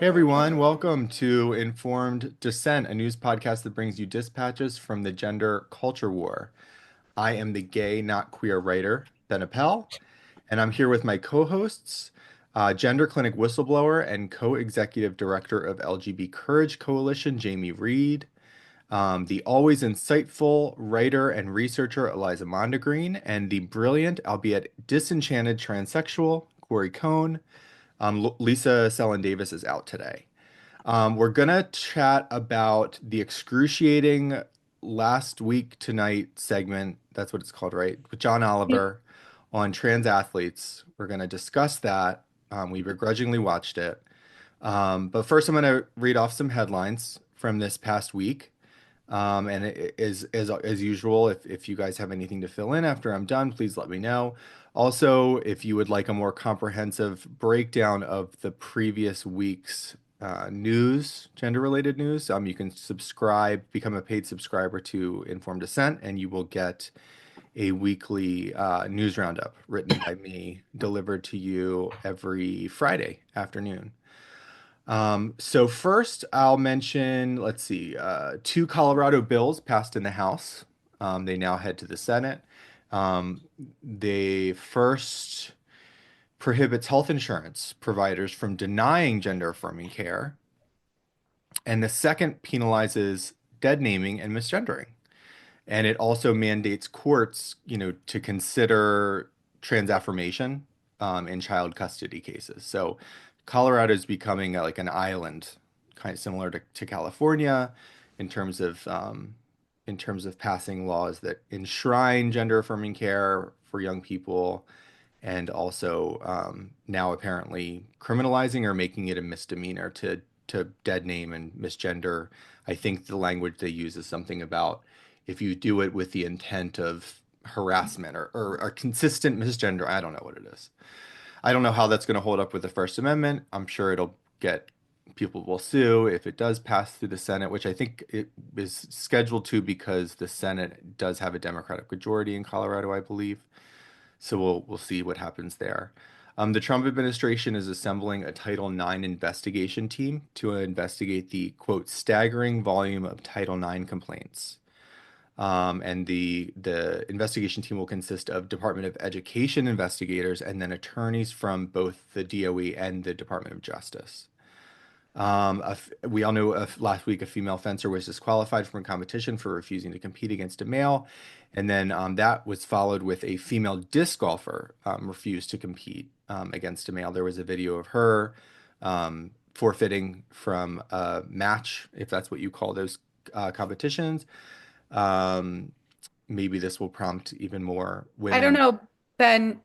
Hey everyone, welcome to Informed Dissent, a news podcast that brings you dispatches from the gender culture war. I am the gay, not queer writer, Ben Appel, and I'm here with my co-hosts, Gender Clinic whistleblower and co-executive director of LGB Courage Coalition, Jamie Reed, the always insightful writer and researcher, Eliza Mondegreen, and the brilliant, albeit disenchanted transsexual, Corey Cohn. Lisa Sellen Davis is out today. We're gonna chat about the excruciating last week tonight segment. That's what it's called, right? With John Oliver on trans athletes. We're gonna discuss that. We begrudgingly watched it. But first, I'm gonna read off some headlines from this past week. And it is as usual, if you guys have anything to fill in after I'm done, please let me know. Also, if you would like a more comprehensive breakdown of the previous week's news, gender-related news, you can subscribe, become a paid subscriber to Informed Dissent, and you will get a weekly news roundup written by me, delivered to you every Friday afternoon. So first I'll mention, let's see, two Colorado bills passed in the House. They now head to the Senate. They first prohibits health insurance providers from denying gender affirming care, and the second penalizes dead naming and misgendering. And it also mandates courts, to consider trans affirmation in child custody cases. So Colorado is becoming like an island, kind of similar to California in terms of passing laws that enshrine gender affirming care for young people, and also now apparently criminalizing or making it a misdemeanor to dead name and misgender. I think the language they use is something about if you do it with the intent of harassment or a consistent misgender. I don't know what it is. I don't know how that's going to hold up with the First Amendment. I'm sure it'll get people will sue if it does pass through the Senate, which I think it is scheduled to because the Senate does have a Democratic majority in Colorado, I believe. So we'll see what happens there. The Trump administration is assembling a Title IX investigation team to investigate the quote staggering volume of Title IX complaints. And the investigation team will consist of Department of Education investigators and then attorneys from both the DOE and the Department of Justice. We all know last week a female fencer was disqualified from a competition for refusing to compete against a male. And then that was followed with a female disc golfer refused to compete against a male. There was a video of her forfeiting from a match, if that's what you call those competitions. Um, Maybe this will prompt even more I don't women. know, Ben.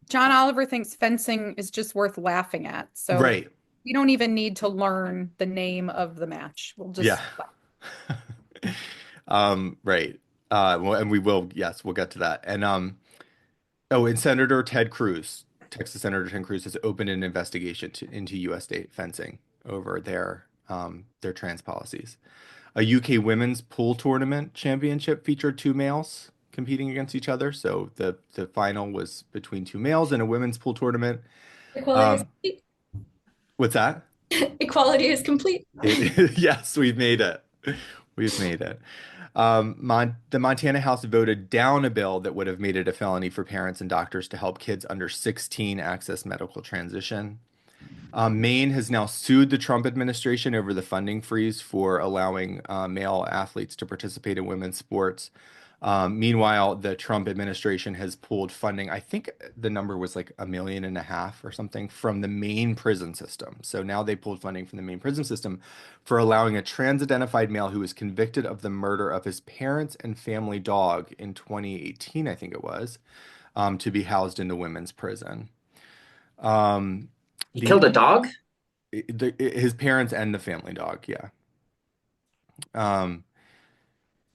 John Oliver thinks fencing is just worth laughing at. So Right. we don't even need to learn the name of the match. We'll Yeah. just Right. Well, and we will, yes, we'll get to that. And and Senator Ted Cruz, Texas Senator Ted Cruz has opened an investigation into U.S. state fencing over their trans policies. A UK women's pool tournament championship featured two males competing against each other. So the final was between two males in a women's pool tournament. Equality is Um, what's that? equality is complete. Yes, we've made it. We've made it. The Montana House voted down a bill that would have made it a felony for parents and doctors to help kids under 16 access medical transition. Maine has now sued the Trump administration over the funding freeze for allowing male athletes to participate in women's sports. Meanwhile, the Trump administration has pulled funding. I think the number was like 1.5 million or something from the Maine prison system. So now they pulled funding from the Maine prison system for allowing a trans-identified male who was convicted of the murder of his parents and family dog in 2018, I think it was, to be housed in the women's prison. Um, He the, killed a dog? his parents and the family dog, yeah. Um,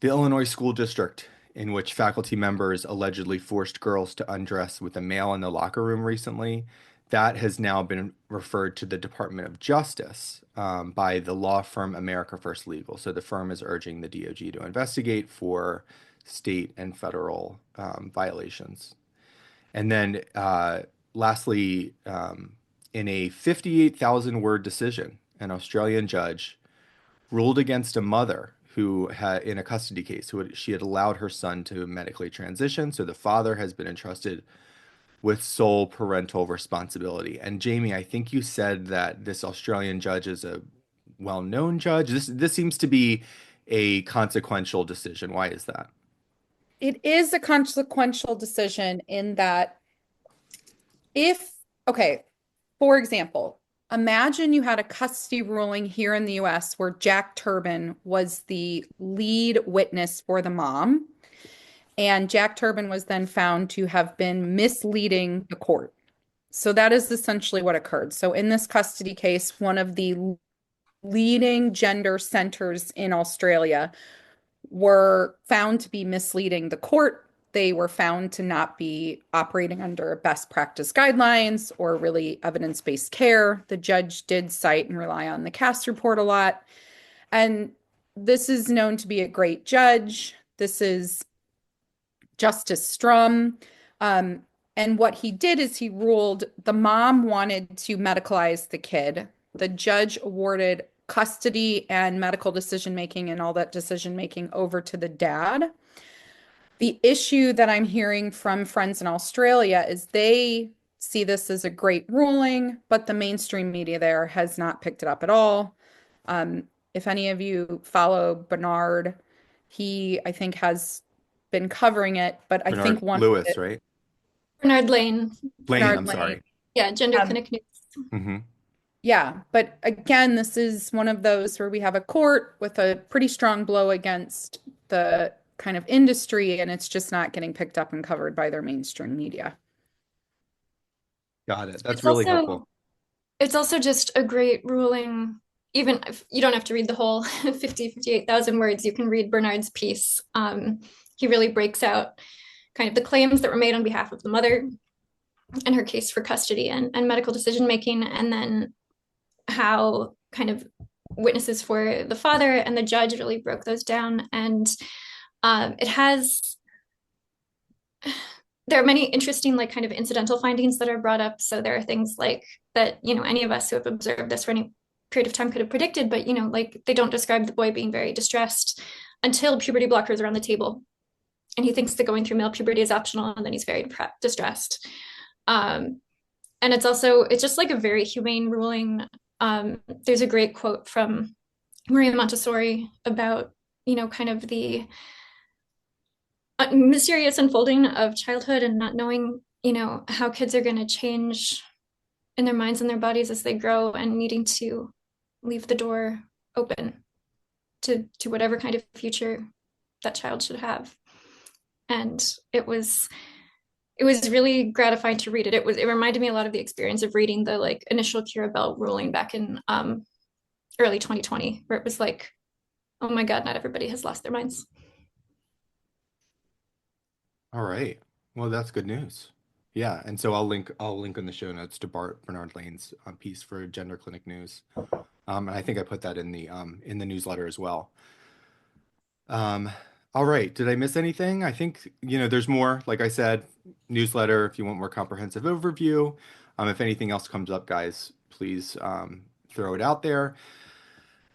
the Illinois school district in which faculty members allegedly forced girls to undress with a male in the locker room recently, that has now been referred to the Department of Justice by the law firm America First Legal. So the firm is urging the DOJ to investigate for state and federal violations. And then lastly, in a 58,000 word decision, an Australian judge, ruled against a mother who had in a custody case she had allowed her son to medically transition, so the father has been entrusted with sole parental responsibility. And Jamie, I think you said that this Australian judge is a well-known judge. This seems to be a consequential decision. Why is that? It is a consequential decision in that if, okay, for example, imagine you had a custody ruling here in the US where Jack Turbin was the lead witness for the mom, and Jack Turbin was then found to have been misleading the court. So that is essentially what occurred. So in this custody case, one of the leading gender centers in Australia were found to be misleading the court. They were found to not be operating under best practice guidelines or really evidence-based care. The judge did cite and rely on the CAS report a lot. And this is known to be a great judge. This is Justice Strum. And what he did is he ruled the mom wanted to medicalize the kid. The judge awarded custody and medical decision making and all that decision making over to the dad. The issue that I'm hearing from friends in Australia is they see this as a great ruling, but the mainstream media there has not picked it up at all. If any of you follow Bernard, he, I think, has been covering it, but I think Bernard one of Lewis, it, right? Bernard Lane. Lane, Bernard I'm Lane. sorry. Yeah, Gender Um, Clinic News. Hmm. Yeah, but again, this is one of those where we have a court with a pretty strong blow against the kind of industry, and it's just not getting picked up and covered by their mainstream media. Got it. That's It's really also helpful. it's also just a great ruling. Even if you don't have to read the whole 58,000 words, you can read Bernard's piece. He really breaks out kind of the claims that were made on behalf of the mother and her case for custody and medical decision making, and then how kind of witnesses for the father and the judge really broke those down. And it has there are many interesting like kind of incidental findings that are brought up. So there are things like that, any of us who have observed this for any period of time could have predicted, but like they don't describe the boy being very distressed until puberty blockers are on the table. And he thinks that going through male puberty is optional, and then he's very distressed. And it's just like a very humane ruling. There's a great quote from Maria Montessori about, kind of the mysterious unfolding of childhood and not knowing, how kids are going to change in their minds and their bodies as they grow, and needing to leave the door open to whatever kind of future that child should have. And it was really gratifying to read it. It reminded me a lot of the experience of reading the like initial Kira Bell ruling back in early 2020, where it was like, oh my God, not everybody has lost their minds. All right. Well, that's good news. Yeah, and so I'll link in the show notes to Bernard Lane's piece for Gender Clinic News. And I think I put that in the newsletter as well. All right. Did I miss anything? I think, there's more. Like I said, newsletter if you want more comprehensive overview. If anything else comes up, guys, please throw it out there.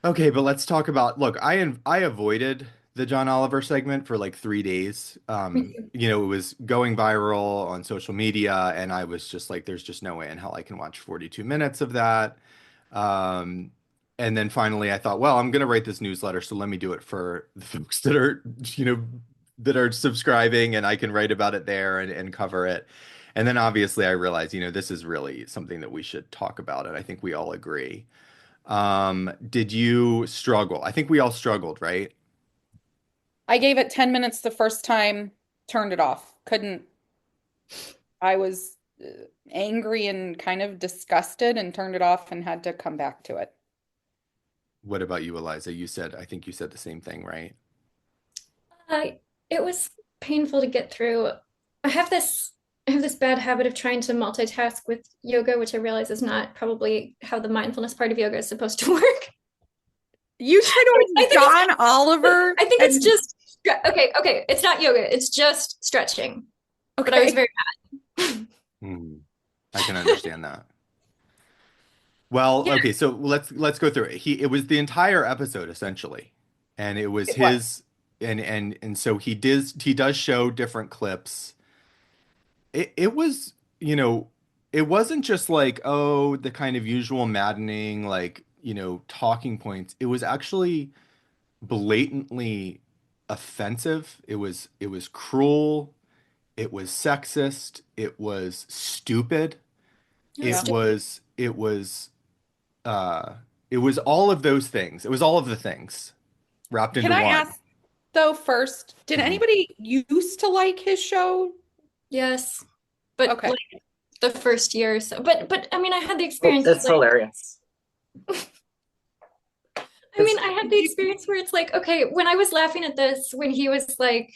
Okay, but let's talk about, look, I avoided the John Oliver segment for like 3 days. It was going viral on social media, and I was just like, there's just no way in hell I can watch 42 minutes of that. Um, and then finally I thought, well, I'm gonna write this newsletter, so let me do it for the folks that are subscribing, and I can write about it there and cover it. And then obviously I realized, this is really something that we should talk about, and I think we all agree. Did you struggle? I think we all struggled, right? I gave it 10 minutes the first time, turned it off. Couldn't, I was angry and kind of disgusted and turned it off and had to come back to it. What about you, Eliza? I think you said the same thing, right? Uh, it was painful to get through. I have this bad habit of trying to multitask with yoga, which I realize is not probably how the mindfulness part of yoga is supposed to work. You try to I think John Oliver. I think it's just okay. It's not yoga. It's just stretching. But I was Okay. very I can understand that. Well, Yeah, okay, so let's go through it. It was the entire episode essentially. And it was It was. his and so he does show different clips. It was, it wasn't just like, oh, the kind of usual maddening like, talking points. It was actually blatantly offensive. It was cruel, it was sexist, it was stupid. it was Yeah. It was uh it was all of those things. It was all of the things wrapped Can into I one. ask though first, did Mhm. anybody used to like his show? yes, but Okay. like the first year or so. But I mean, I had the Oh, experience of it's like, hilarious. I mean, It's I had the experience where it's like, okay, when I was laughing at this, when he was like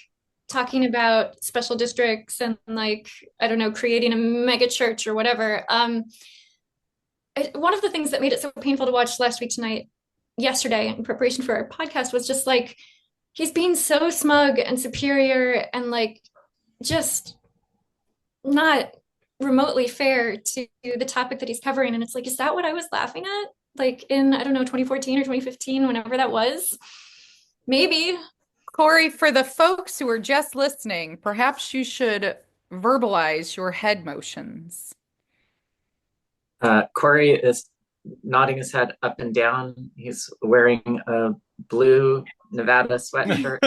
talking about special districts and like, I don't know, creating a mega church or whatever. One of the things that made it so painful to watch last week tonight, yesterday, in preparation for our podcast, was just like he's being so smug and superior and like just not remotely fair to the topic that he's covering. And it's like, is that what I was laughing at? Like in, I don't know, 2014 or 2015, whenever that was? Maybe. Corey, for the folks who are just listening, perhaps you should verbalize your head motions. Corey is nodding his head up and down. He's wearing a blue Nevada sweatshirt.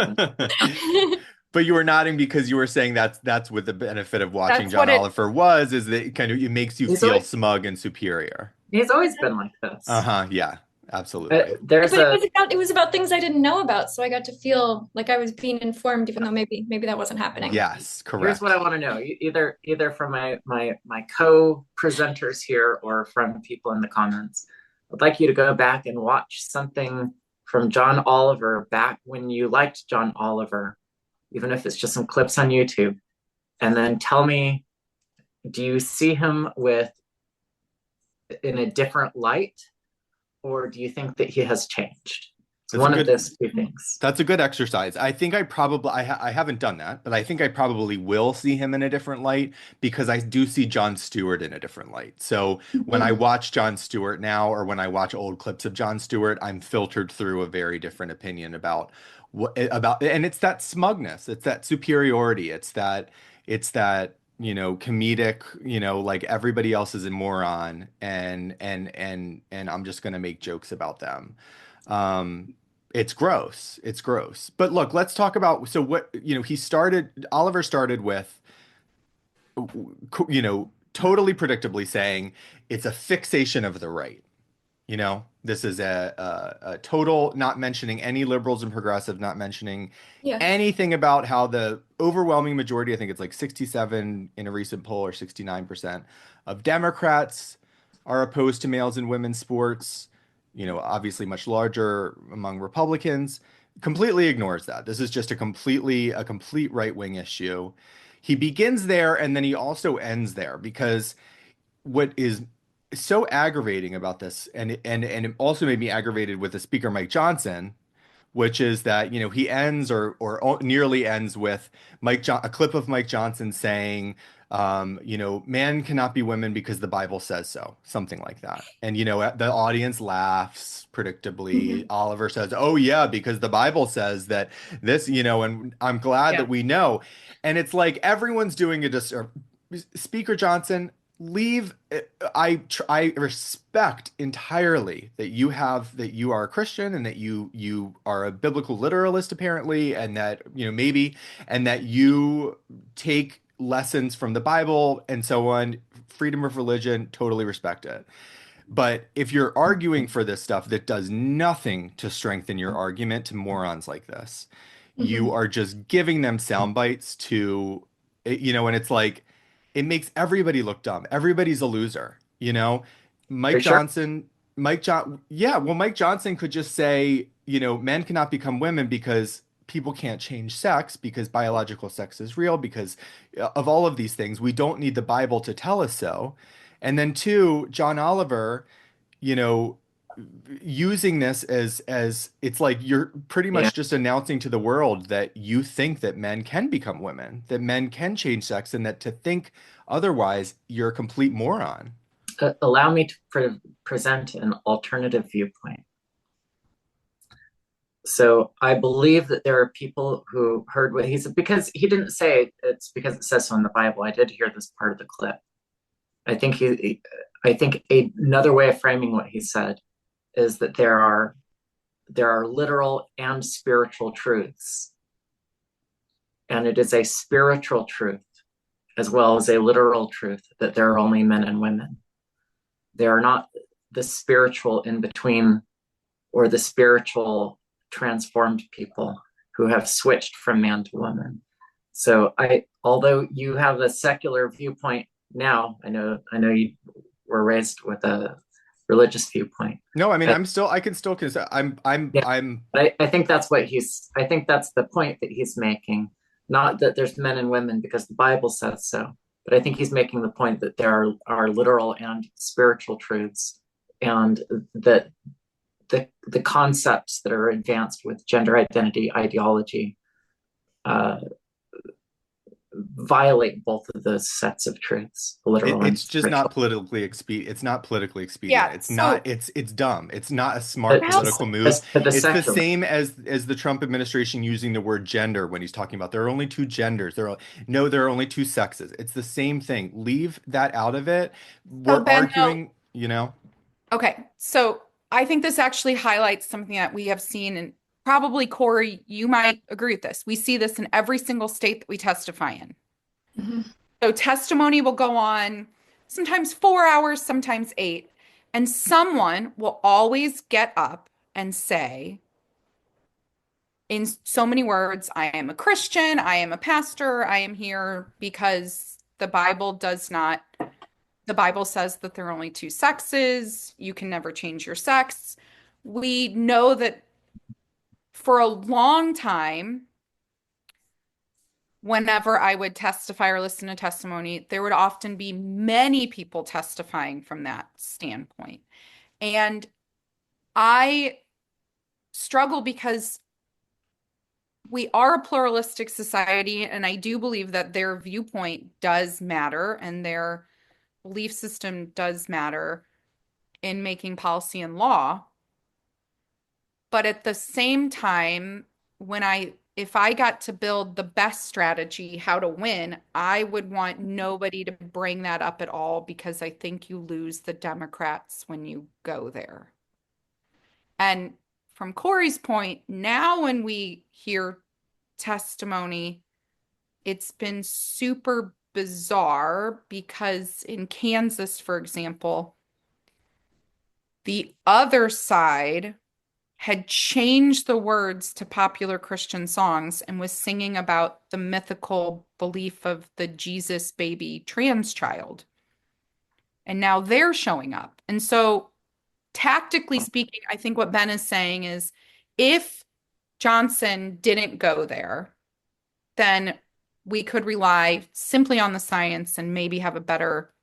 But you were nodding because you were saying that's what the benefit of watching That's John what it, Oliver was, is that it makes you He's feel always smug and superior. he's always been like this. Uh-huh, yeah, absolutely. There's But it a was about things I didn't know about, so I got to feel like I was being informed, even though maybe that wasn't happening. Yes, Here's what I correct. want to know. Either from my co-presenters here or from people in the comments. I'd like you to go back and watch something from John Oliver back when you liked John Oliver, even if it's just some clips on YouTube, and then tell me, do you see him with in a different light, or do you think that he has changed? It's That's a one of good those two things. That's a good exercise. I think I haven't done that, but I think I probably will see him in a different light because I do see Jon Stewart in a different light. So when I Mhm. watch Jon Stewart now, or when I watch old clips of Jon Stewart, I'm filtered through a very different opinion about and it's that smugness, it's that superiority, it's that, comedic, like everybody else is a moron and I'm just gonna make jokes about them. Um, it's gross. It's gross. But look, let's talk about so what, Oliver started with, totally predictably saying it's a fixation of the right. This is a total, not mentioning any liberals and progressive, not mentioning Yeah. anything about how the overwhelming majority, I think it's like 67 in a recent poll or 69% of Democrats are opposed to males and women's sports, obviously much larger among Republicans. Completely ignores that. This is just a complete right-wing issue. He begins there and then he also ends there because what is so aggravating about this, and it also made me aggravated with the speaker Mike Johnson, which is that he ends or nearly ends with a clip of Mike Johnson saying, man cannot be women because the Bible says so, something like that. And the audience laughs predictably. Mhm. Oliver says, "Oh yeah, because the Bible says that this, and I'm glad yeah. that we know." And it's like everyone's doing a disservice. Speaker Johnson, leave. I respect entirely that you are a Christian and that you are a biblical literalist apparently, and that maybe, and that you take lessons from the Bible and so on. Freedom of religion, totally respect it. But if you're arguing for this stuff that does nothing to strengthen your argument to morons like this, you Mhm. are just giving them sound bites and it's like it makes everybody look dumb. Everybody's a loser. Are Mike you sure? Johnson, yeah, well, Mike Johnson could just say, men cannot become women because people can't change sex because biological sex is real because of all of these things. We don't need the Bible to tell us so. And then two, John Oliver, you know, using this as it's like you're pretty Yeah. much just announcing to the world that you think that men can become women, that men can change sex, and that to think otherwise, you're a complete moron. allow me to present an alternative viewpoint. So I believe that there are people who heard what he said, because he didn't say it's because it says so in the Bible. I did hear this part of the clip. I think another way of framing what he said is that there are literal and spiritual truths, and it is a spiritual truth as well as a literal truth that there are only men and women. There are not the spiritual in between or the spiritual transformed people who have switched from man to woman. So although you have a secular viewpoint now, I know you were raised with a religious viewpoint. No, I mean, I, I can still consider, yeah, I'm, I think that's I think that's the point that he's making. Not that there's men and women because the Bible says so, but I think he's making the point that there are literal and spiritual truths, and that the concepts that are advanced with gender identity ideology uh, violate both of those sets of truths, the literal and it's just not spiritual. politically it's not politically expedient. Yeah. It's not, So it's dumb. It's not a smart But, political move. but the It's the secular, same as the Trump administration using the word gender when he's talking about there are only two genders. No, there are only two sexes. It's the same thing. Leave that out of it. so We're Ben, though, arguing, you know. okay. So I think this actually highlights something that we have seen, and probably Corey, you might agree with this. We see this in every single state that we testify in. Mhm. So testimony will go on sometimes 4 hours, sometimes eight. And someone will always get up and say, in so many words, I am a Christian, I am a pastor, I am here because the Bible says that there are only two sexes, you can never change your sex. We know that for a long time, whenever I would testify or listen to testimony, there would often be many people testifying from that standpoint. And I struggle because we are a pluralistic society, and I do believe that their viewpoint does matter and their belief system does matter in making policy and law. But at the same time, if I got to build the best strategy, how to win, I would want nobody to bring that up at all because I think you lose the Democrats when you go there. And from Corey's point, now when we hear testimony, it's been super bizarre because in Kansas, for example, the other side had changed the words to popular Christian songs and was singing about the mythical belief of the Jesus baby trans child. And now they're showing up. And so, tactically speaking, I think what Ben is saying is if Johnson didn't go there, then we could rely simply on the science and maybe have a better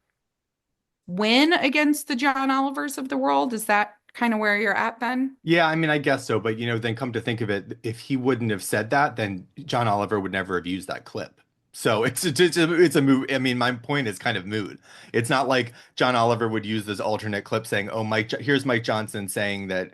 win against the John Olivers of the world. Is that kind of where you're at, Ben? Yeah, I mean, I guess so, but then come to think of it, if he wouldn't have said that, then John Oliver would never have used that clip. So it's a move. I mean, my point is kind of moot. It's not like John Oliver would use this alternate clip saying, "Oh, here's Mike Johnson saying that,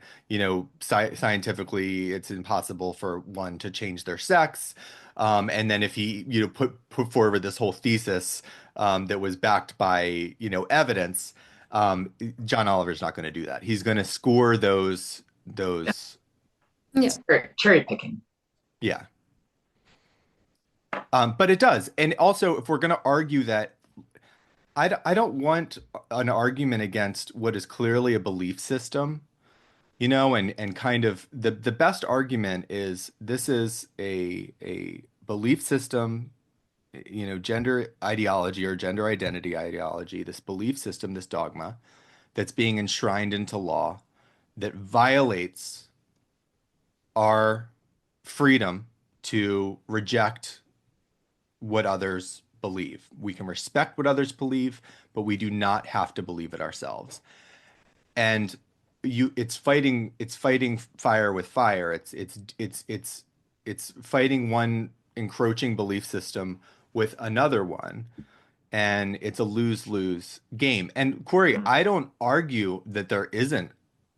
scientifically it's impossible for one to change their sex." And then if he, put forward this whole thesis that was backed by, evidence, um, John Oliver's not going to do that. He's going to score those, Yeah. cherry picking. yeah. But it does. And also, if we're going to argue that, I don't want an argument against what is clearly a belief system, and kind of the best argument is this is a belief system, gender ideology or gender identity ideology, this belief system, this dogma that's being enshrined into law that violates our freedom to reject what others believe. We can respect what others believe, but we do not have to believe it ourselves. And it's fighting fire with fire. It's fighting one encroaching belief system with another one. and it's a lose-lose game. And Corey, I don't argue that there isn't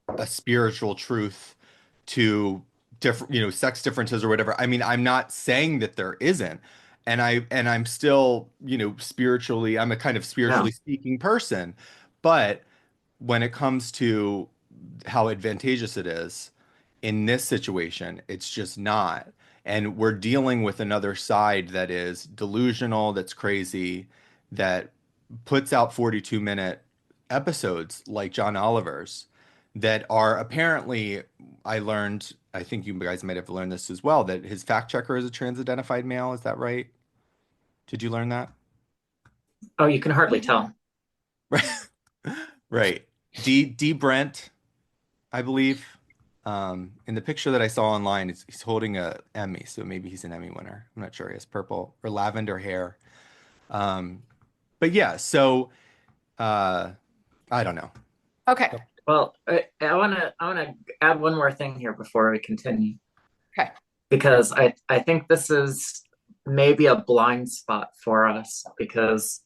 a spiritual truth to different, sex differences or whatever. I mean, I'm not saying that there isn't. And I'm still, spiritually, I'm a kind of Yeah. spiritually speaking person. But when it comes to how advantageous it is in this situation, it's just not. And we're dealing with another side that is delusional, that's crazy, that puts out 42-minute episodes like John Oliver's that are apparently, I learned, I think you guys might have learned this as well, that his fact checker is a trans-identified male. Is that right? Did you learn that? Oh, you can hardly tell. Right. D Brent, I believe. In the picture that I saw online, he's holding a Emmy, so maybe he's an Emmy winner. I'm not sure. He has purple or lavender hair. Um, but yeah, so I don't know. Okay. Well, I wanna add one more thing here before we continue, Okay. because I think this is maybe a blind spot for us, because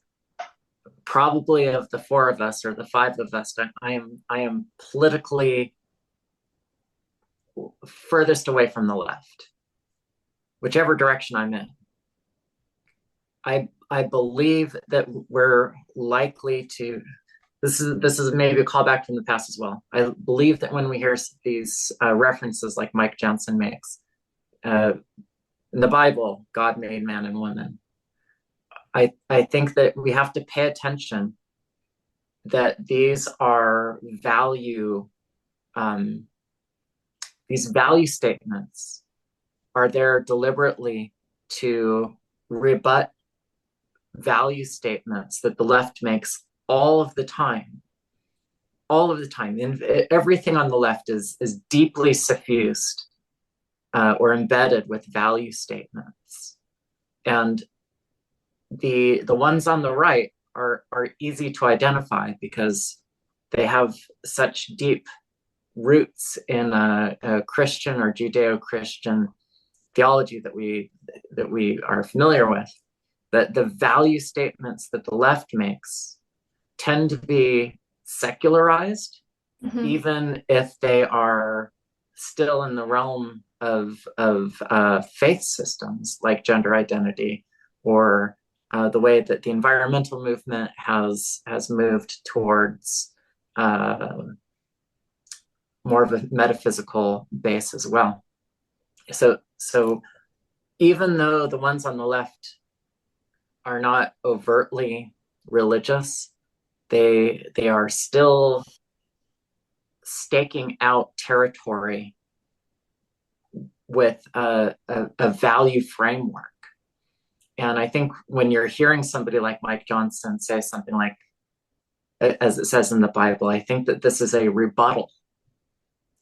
probably of the four of us or the five of us, I am politically furthest away from the left, whichever direction I'm in. I believe that we're likely to. This is maybe a callback from the past as well. I believe that when we hear these references like Mike Johnson makes, in the Bible, God made man and woman. I think that we have to pay attention that um, these value statements are there deliberately to rebut value statements that the left makes all of the time. All of the time. And everything on the left is deeply suffused or embedded with value statements. And the ones on the right are easy to identify because they have such deep roots in a Christian or Judeo-Christian theology that we are familiar with. That the value statements that the left makes tend to be secularized, even if they are still in the realm of faith systems like gender identity, or the way that the environmental movement has moved towards more of a metaphysical base as well. So even though the ones on the left are not overtly religious, they are still staking out territory with a value framework. And I think when you're hearing somebody like Mike Johnson say something like, as it says in the Bible, I think that this is a rebuttal,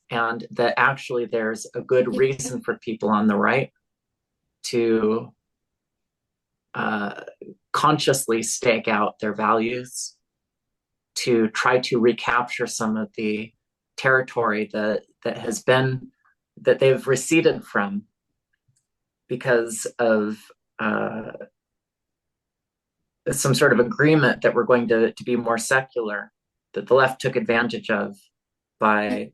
and that actually there's a good reason for people on the right to consciously stake out their values, to try to recapture some of the territory that they've receded from because of some sort of agreement that we're going to be more secular, that the left took advantage of by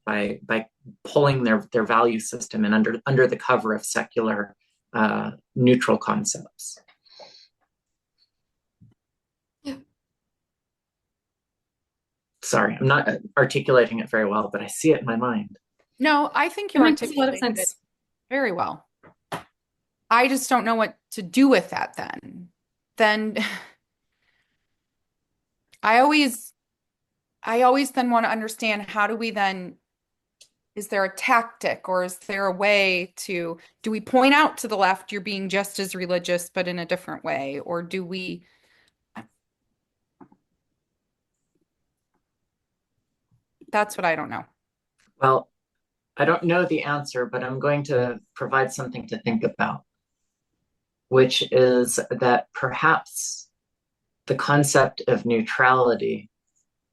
pulling their value system in under the cover of secular neutral concepts. Sorry, I'm not articulating it very well, but I see it in my mind. No, I think you It makes a lot of articulated it sense. very well. I just don't know what to do with that then. Then I always then want to understand, how do we then, is there a tactic, or is there a way to, do we point out to the left, you're being just as religious but in a different way? Or do we, that's what I don't know. Well, I don't know the answer, but I'm going to provide something to think about, which is that perhaps the concept of neutrality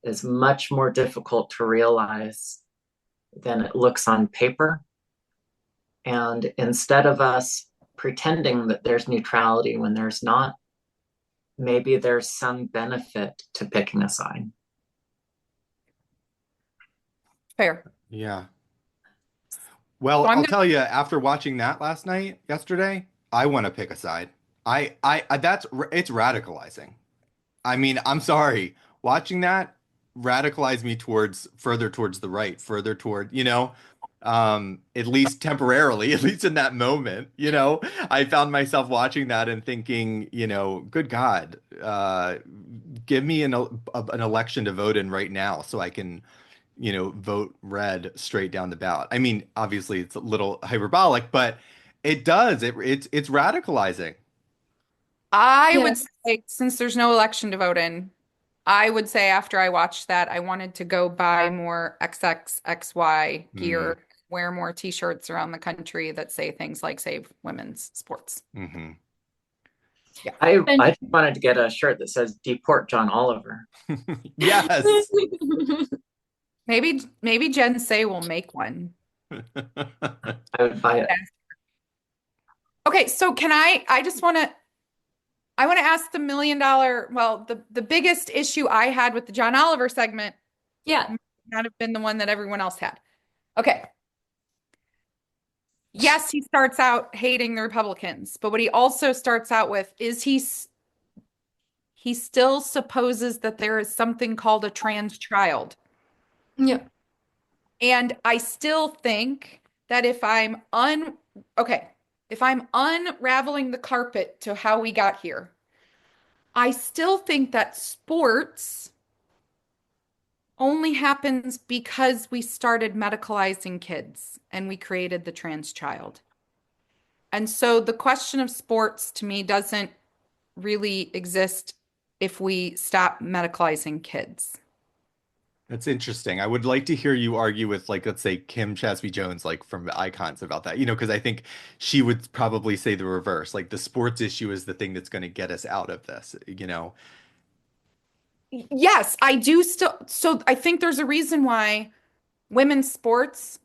is much more difficult to realize than it looks on paper. And instead of us pretending that there's neutrality when there's not, maybe there's some benefit to picking a side. Fair. Yeah. So Well, I'm I'll gonna tell you, after watching that yesterday, I want to pick a side. That's it's radicalizing. I mean, I'm sorry. Watching that radicalized me further towards the right, further toward, at least temporarily, at least in that moment, I found myself watching that and thinking, good God, give me an election to vote in right now so I can, vote red straight down the ballot. I mean, obviously it's a little hyperbolic, but it's radicalizing. I Yeah. would say, since there's no election to vote in, I would say after I watched that, I wanted to go buy more XXXY Mm, gear, wear more t-shirts around the country that say things like save women's sports. hmm Yeah. I just wanted to get a shirt that says "Deport John Oliver." Yes. Maybe Jen Say will make one. I would buy it. Okay, so I just I want to ask the $1 million, well, the biggest issue I had with the John Oliver segment Yeah. might not have been the one that everyone else had. Okay. Yes, he starts out hating the Republicans, but what he also starts out with is he still supposes that there is something called a trans child. Yeah. And I still think that okay, if I'm unraveling the carpet to how we got here, I still think that sports only happens because we started medicalizing kids and we created the trans child. And so the question of sports to me doesn't really exist if we stop medicalizing kids. That's interesting. I would like to hear you argue with, like, let's say Kim Chasby Jones, like from Icons about that, because I think she would probably say the reverse. Like the sports issue is the thing that's going to get us out of this. Yes, I do still. So I think there's a reason why women's sports,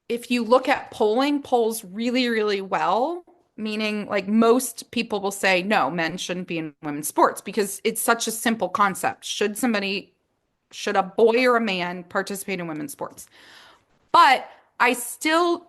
if you look at polls really, really well, meaning like most people will say, no, men shouldn't be in women's sports because it's such a simple concept. Should a boy or a man participate in women's sports? But I still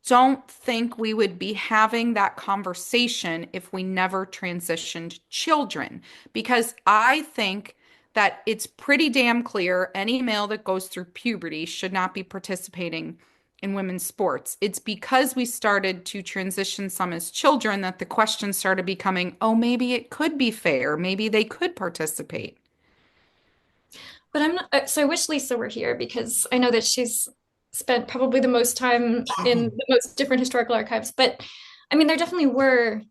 don't think we would be having that conversation if we never transitioned children, because I think that it's pretty damn clear any male that goes through puberty should not be participating in women's sports. It's because we started to transition some as children that the question started becoming, oh, maybe it could be fair. Maybe they could participate. But I'm not, so I wish Lisa were here because I know that she's spent probably the most time in the most different historical archives. But I mean, there definitely were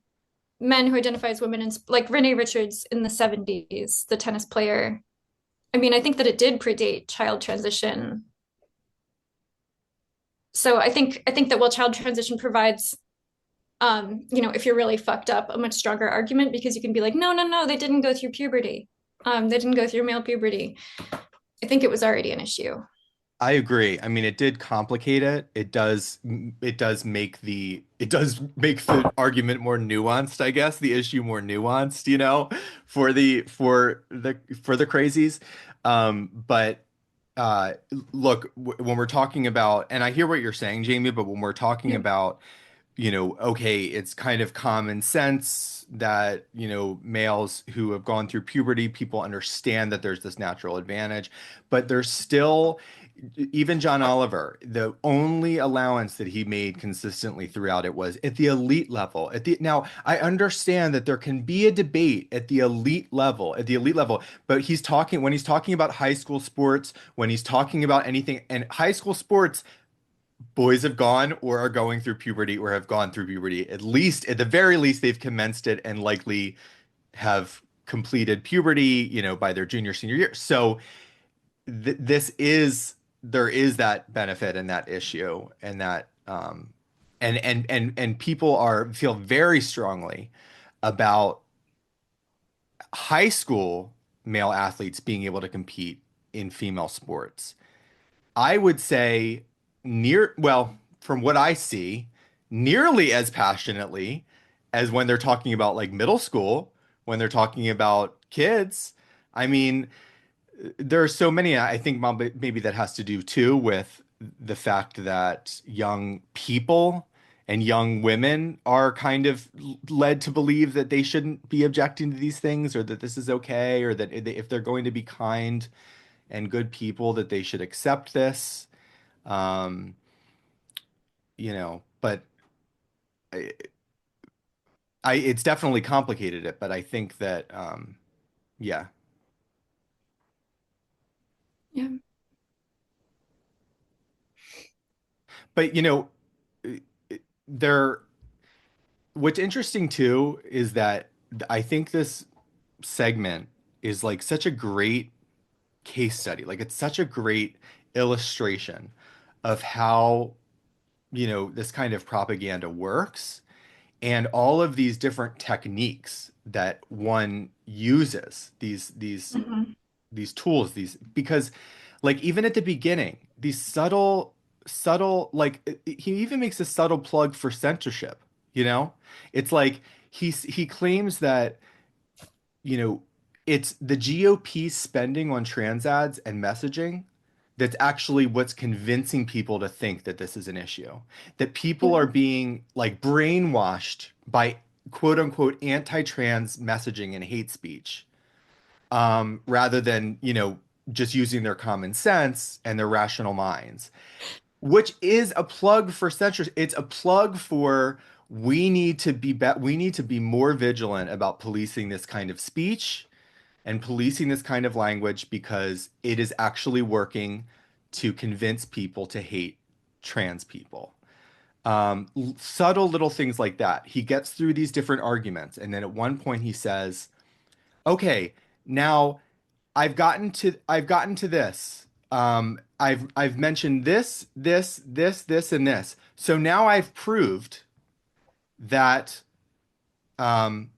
men who identify as women, and like Renee Richards in the 70s, the tennis player. I mean, I think that it did predate child transition. So I think that while child transition provides if you're really fucked up, a much stronger argument because you can be like, no, no, no, they didn't go through puberty. They didn't go through male puberty. I think it was already an issue. I agree. I mean, it did complicate it. It does make the argument more nuanced, I guess, the issue more nuanced, for the crazies. But look, when we're talking about, and I hear what you're saying, Jamie, but when we're talking Yeah. about, okay, it's kind of common sense that, males who have gone through puberty, people understand that there's this natural advantage, but there's still, even John Oliver, the only allowance that he made consistently throughout it was at the elite level. Now, I understand that there can be a debate at the elite level, but when he's talking about high school sports, when he's talking about anything, and high school sports, boys have gone or are going through puberty or have gone through puberty. At the very least, they've commenced it and likely have completed puberty, by their junior, senior year. So this is there is that benefit and that issue and that and people feel very strongly about high school male athletes being able to compete in female sports. I would say from what I see, nearly as passionately as when they're talking about like middle school when they're talking about kids. I mean, there are so many. I think maybe that has to do too with the fact that young people and young women are kind of led to believe that they shouldn't be objecting to these things, or that this is okay, or that if they're going to be kind and good people, that they should accept this. Um, but I, it's definitely complicated it, but I think that, yeah. Yeah. But there, what's interesting too is that I think this segment is like such a great case study. Like it's such a great illustration of how, this kind of propaganda works, and all of these different techniques that one uses, Hmm. these tools, these, because like even at the beginning, these subtle, like he even makes a subtle plug for censorship, you know? It's like he claims that, you know, it's the GOP spending on trans ads and messaging that's actually what's convincing people to think that this is an issue. That people Yeah. are being like brainwashed by quote unquote anti-trans messaging and hate speech, rather than, just using their common sense and their rational minds, which is a plug for censorship. It's a plug for we need to be more vigilant about policing this kind of speech and policing this kind of language, because it is actually working to convince people to hate trans people. Subtle little things like that. He gets through these different arguments, and then at one point he says, "Okay, now I've gotten to this. I've mentioned this, and this. So now I've proved that um,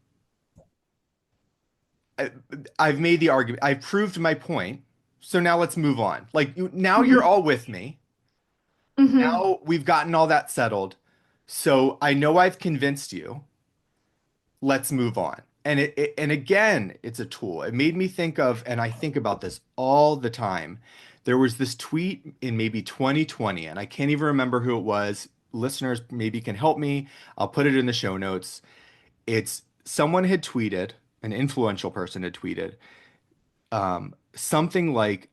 I, I've made the argument. I've proved my point. So now let's move on. Like now you're Hmm. all with me. Hmm. Now we've gotten all that settled. So I know I've convinced you. Let's move on." And again, it's a tool. It made me think of, and I think about this all the time. There was this tweet in maybe 2020, and I can't even remember who it was. Listeners maybe can help me. I'll put it in the show notes. It's someone had tweeted, an influential person had tweeted, something like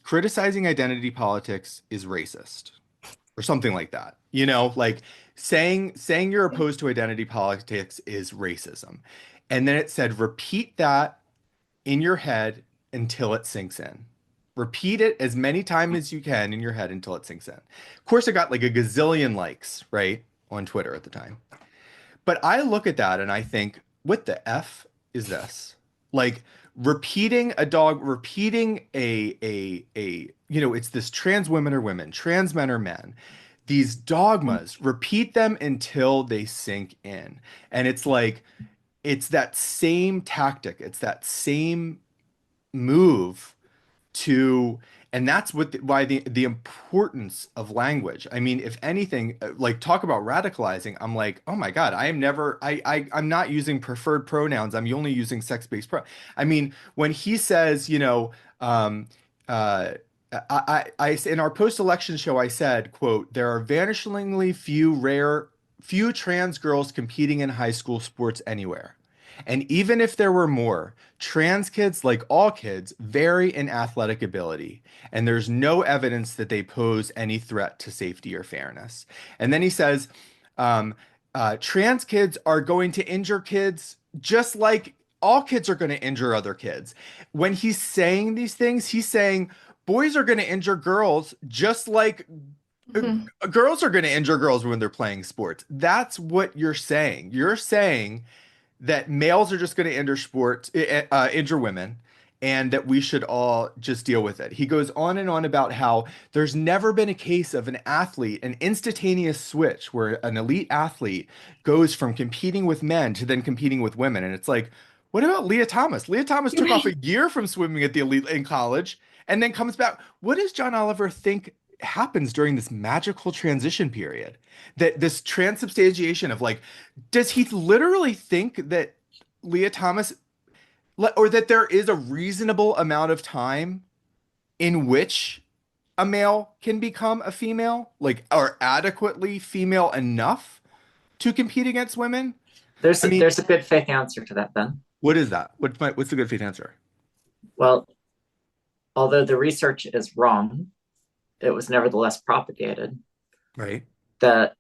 criticizing identity politics is racist, or something like that. Like saying you're opposed to identity politics is racism. And then it said, repeat that in your head until it sinks in. Repeat it as many times as you can in your head until it sinks in. Of course, it got like a gazillion likes, right, on Twitter at the time. But I look at that and I think, what the F is this? Like repeating it's this trans women are women, trans men are men. These dogmas, repeat them until they sink in. And it's like, it's that same tactic, it's that same move to, and that's why the importance of language. I mean, if anything, like talk about radicalizing, I'm like, oh my God, I am never I'm not using preferred pronouns, I'm only using sex-based I mean, when he says, uh in our post-election show, I said, quote, there are vanishingly few trans girls competing in high school sports anywhere. And even if there were more, trans kids, like all kids, vary in athletic ability, and there's no evidence that they pose any threat to safety or fairness. And then he says, um, trans kids are going to injure kids just like all kids are going to injure other kids. When he's saying these things, he's saying boys are going to injure girls just like uh, Hmm. girls are going to injure girls when they're playing sports. That's what you're saying. You're saying that males are just going to injure women, and that we should all just deal with it. He goes on and on about how there's never been a case of an athlete, an instantaneous switch where an elite athlete goes from competing with men to then competing with women. And it's like, what about Leah Thomas? Leah Thomas took off Right. a year from swimming at the elite in college and then comes back. What does John Oliver think happens during this magical transition period? That this transubstantiation of like, does he literally think that Leah Thomas, or that there is a reasonable amount of time in which a male can become a female, like, or adequately female enough to compete against women? I mean, There's a good fake answer to that, Ben. what is that? What's the good faith answer? Well, although the research is wrong, it was nevertheless propagated Right. that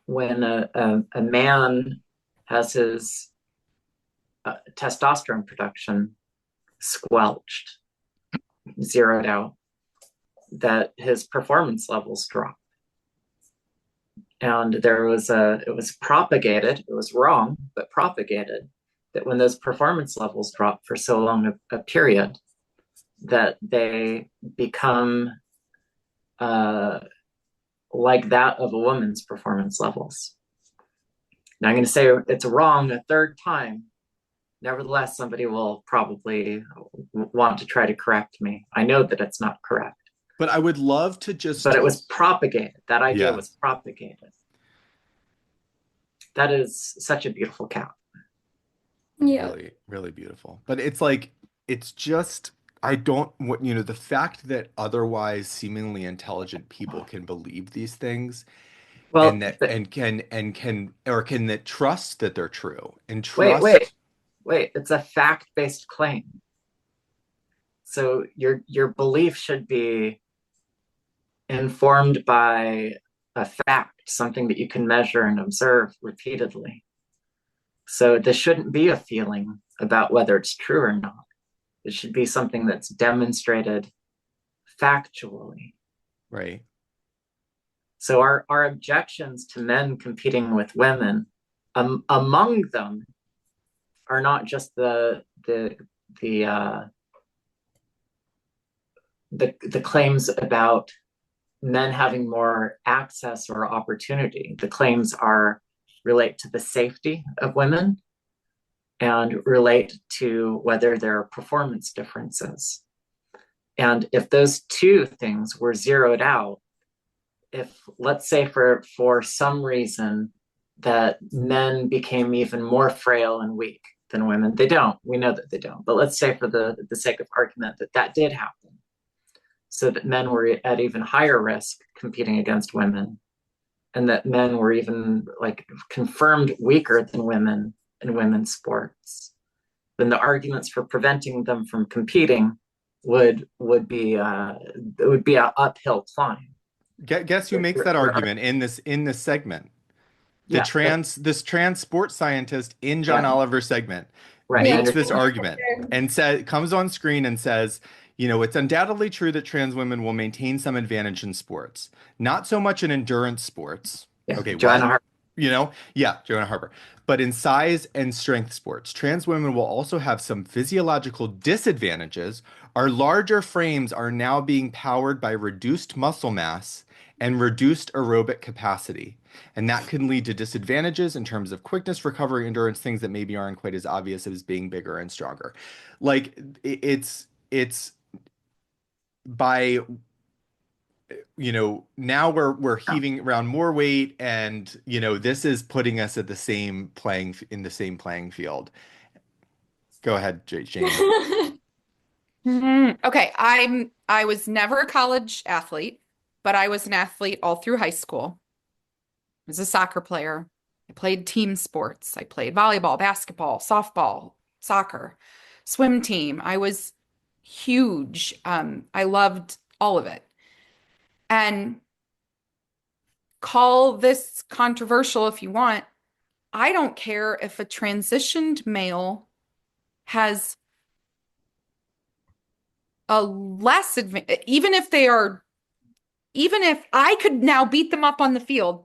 when a man has his testosterone production squelched, zeroed out, that his performance levels drop. And it was propagated, it was wrong, but propagated that when those performance levels drop for so long a period, that they become like that of a woman's performance levels. Now I'm going to say it's wrong a third time. Nevertheless, somebody will probably want to try to correct me. I know that it's not correct. But I would love to But just, it was propagated. That idea yeah, was propagated. That is such a beautiful cow. Yeah. really, really beautiful. But it's like, it's just, I don't, what, the fact that otherwise seemingly intelligent people can believe these things Well, and that, but can that trust that they're true and wait, trust. wait, wait. It's a fact-based claim. So your belief should be informed by a fact, something that you can measure and observe repeatedly. So this shouldn't be a feeling about whether it's true or not. It should be something that's demonstrated factually. Right. So our objections to men competing with women, among them, are not just the claims about men having more access or opportunity. The claims are relate to the safety of women and relate to whether there are performance differences. And if those two things were zeroed out, if let's say for some reason that men became even more frail and weak than women, they don't. We know that they don't. But let's say for the sake of argument that that did happen, so that men were at even higher risk competing against women, and that men were even like confirmed weaker than women in women's sports, then the arguments for preventing them from competing would be it would be an uphill climb. Guess who makes that argument in this segment? Yeah, This trans sports scientist in John yeah, Oliver's segment right. Yeah. makes this argument and comes on screen and says, it's undoubtedly true that trans women will maintain some advantage in sports, not so much in endurance sports. Yeah, Okay, Joanna well, Hart. yeah, Joanna Harper. But in size and strength sports, trans women will also have some physiological disadvantages. Our larger frames are now being powered by reduced muscle mass and reduced aerobic capacity. And that can lead to disadvantages in terms of quickness, recovery, endurance, things that maybe aren't quite as obvious as being bigger and stronger. Like it's by now we're heaving around more weight and this is putting us at the same playing field. Go ahead, Jamie. Okay, I was never a college athlete, but I was an athlete all through high school. I was a soccer player. I played team sports. I played volleyball, basketball, softball, soccer, swim team. I was huge. I loved all of it. And call this controversial if you want. I don't care if a transitioned male has a less advantage, even if I could now beat them up on the field,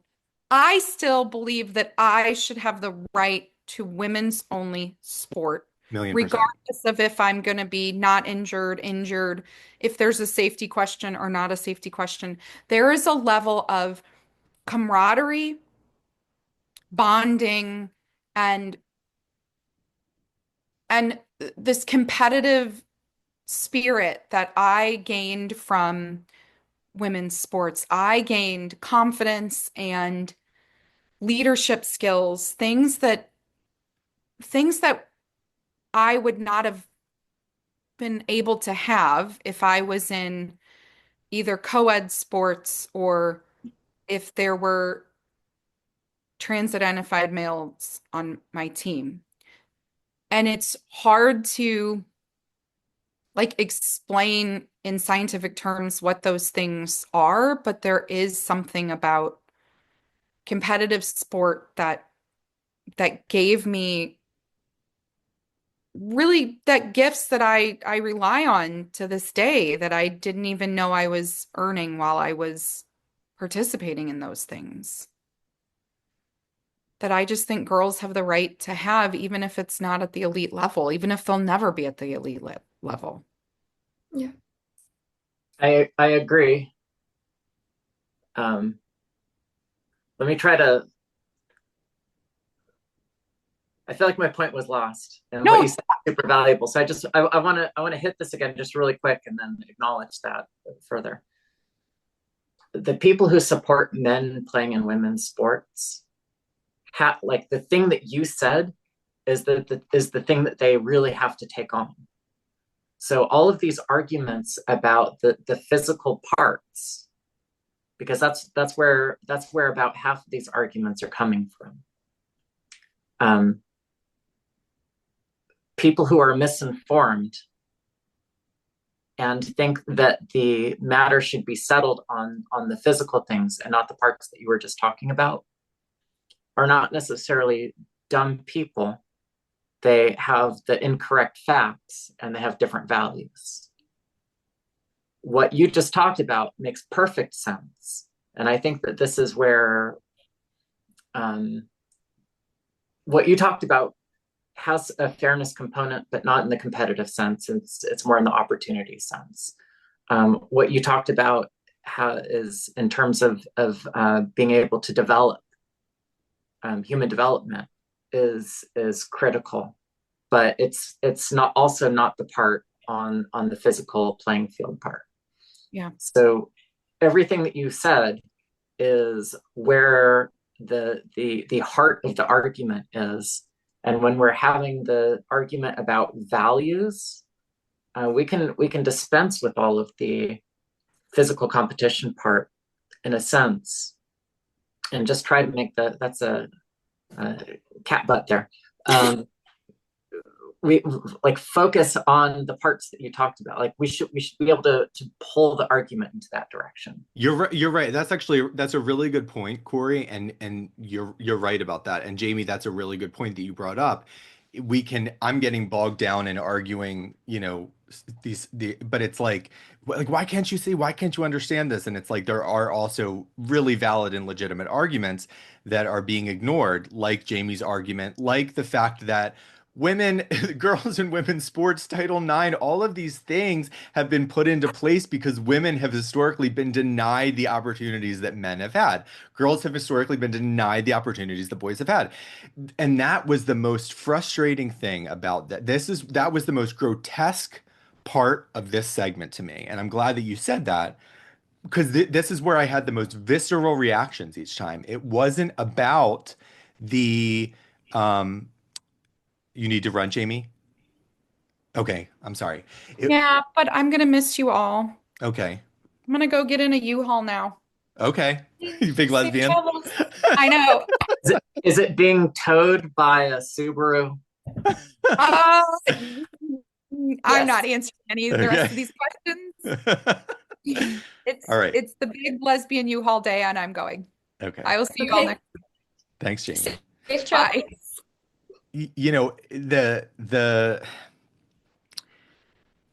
I still believe that I should have the right to women's only sport, 1,000,000%. regardless of if I'm going to be not injured, if there's a safety question or not a safety question. There is a level of camaraderie, bonding, and and this competitive spirit that I gained from women's sports. I gained confidence and leadership skills, things things that I would not have been able to have if I was in either co-ed sports or if there were trans identified males on my team. And it's hard to like explain in scientific terms what those things are, but there is something about competitive sport that gave me really that gifts that I rely on to this day that I didn't even know I was earning while I was participating in those things. That I just think girls have the right to have, even if it's not at the elite level, even if they'll never be at the elite level. Yeah. I agree. Um, let me try to. I feel like my point was lost, and what you No, said is super valuable. So I want to hit this again just really quick, and then acknowledge that further. The people who support men playing in women's sports, like the thing that you said, is the thing that they really have to take on. So all of these arguments about the physical parts, because that's where about half of these arguments are coming from. People who are misinformed and think that the matter should be settled on the physical things and not the parts that you were just talking about are not necessarily dumb people. They have the incorrect facts and they have different values. What you just talked about makes perfect sense. And I think that this is where what you talked about has a fairness component, but not in the competitive sense. It's more in the opportunity sense. What you talked about is in terms of being able to develop human development is critical, but it's not also not the part on the physical playing field part. yeah. So everything that you said is where the heart of the argument is. And when we're having the argument about values, we can dispense with all of the physical competition part in a sense, and just try to make that's a cat butt there. We like focus on the parts that you talked about. Like we should be able to pull the argument into that direction. You're right. You're right. That's a really good point, Corey, and you're right about that. And Jamie, that's a really good point that you brought up. I'm getting bogged down in arguing, but it's like why can't you understand this? And it's like there are also really valid and legitimate arguments that are being ignored, like Jamie's argument, like the fact that women, girls and women's sports, Title IX, all of these things have been put into place because women have historically been denied the opportunities that men have had. Girls have historically been denied the opportunities that boys have had. And that was the most frustrating thing about that. That was the most grotesque part of this segment to me. And I'm glad that you said that because this is where I had the most visceral reactions each time. It wasn't about the you need to run, Jamie? Okay, I'm sorry. Yeah, but I'm gonna miss you all. Okay. I'm gonna go get in a U-Haul now. Okay. You big Safe lesbian. travels. I know. Is it being towed by a Subaru? Uh, I'm Yes. not answering any of the rest of Okay. these questions. All right. It's the big lesbian U-Haul day, and I'm going. Okay. I will see you all Okay. next. Thanks, Jamie. Safe Bye. travels. The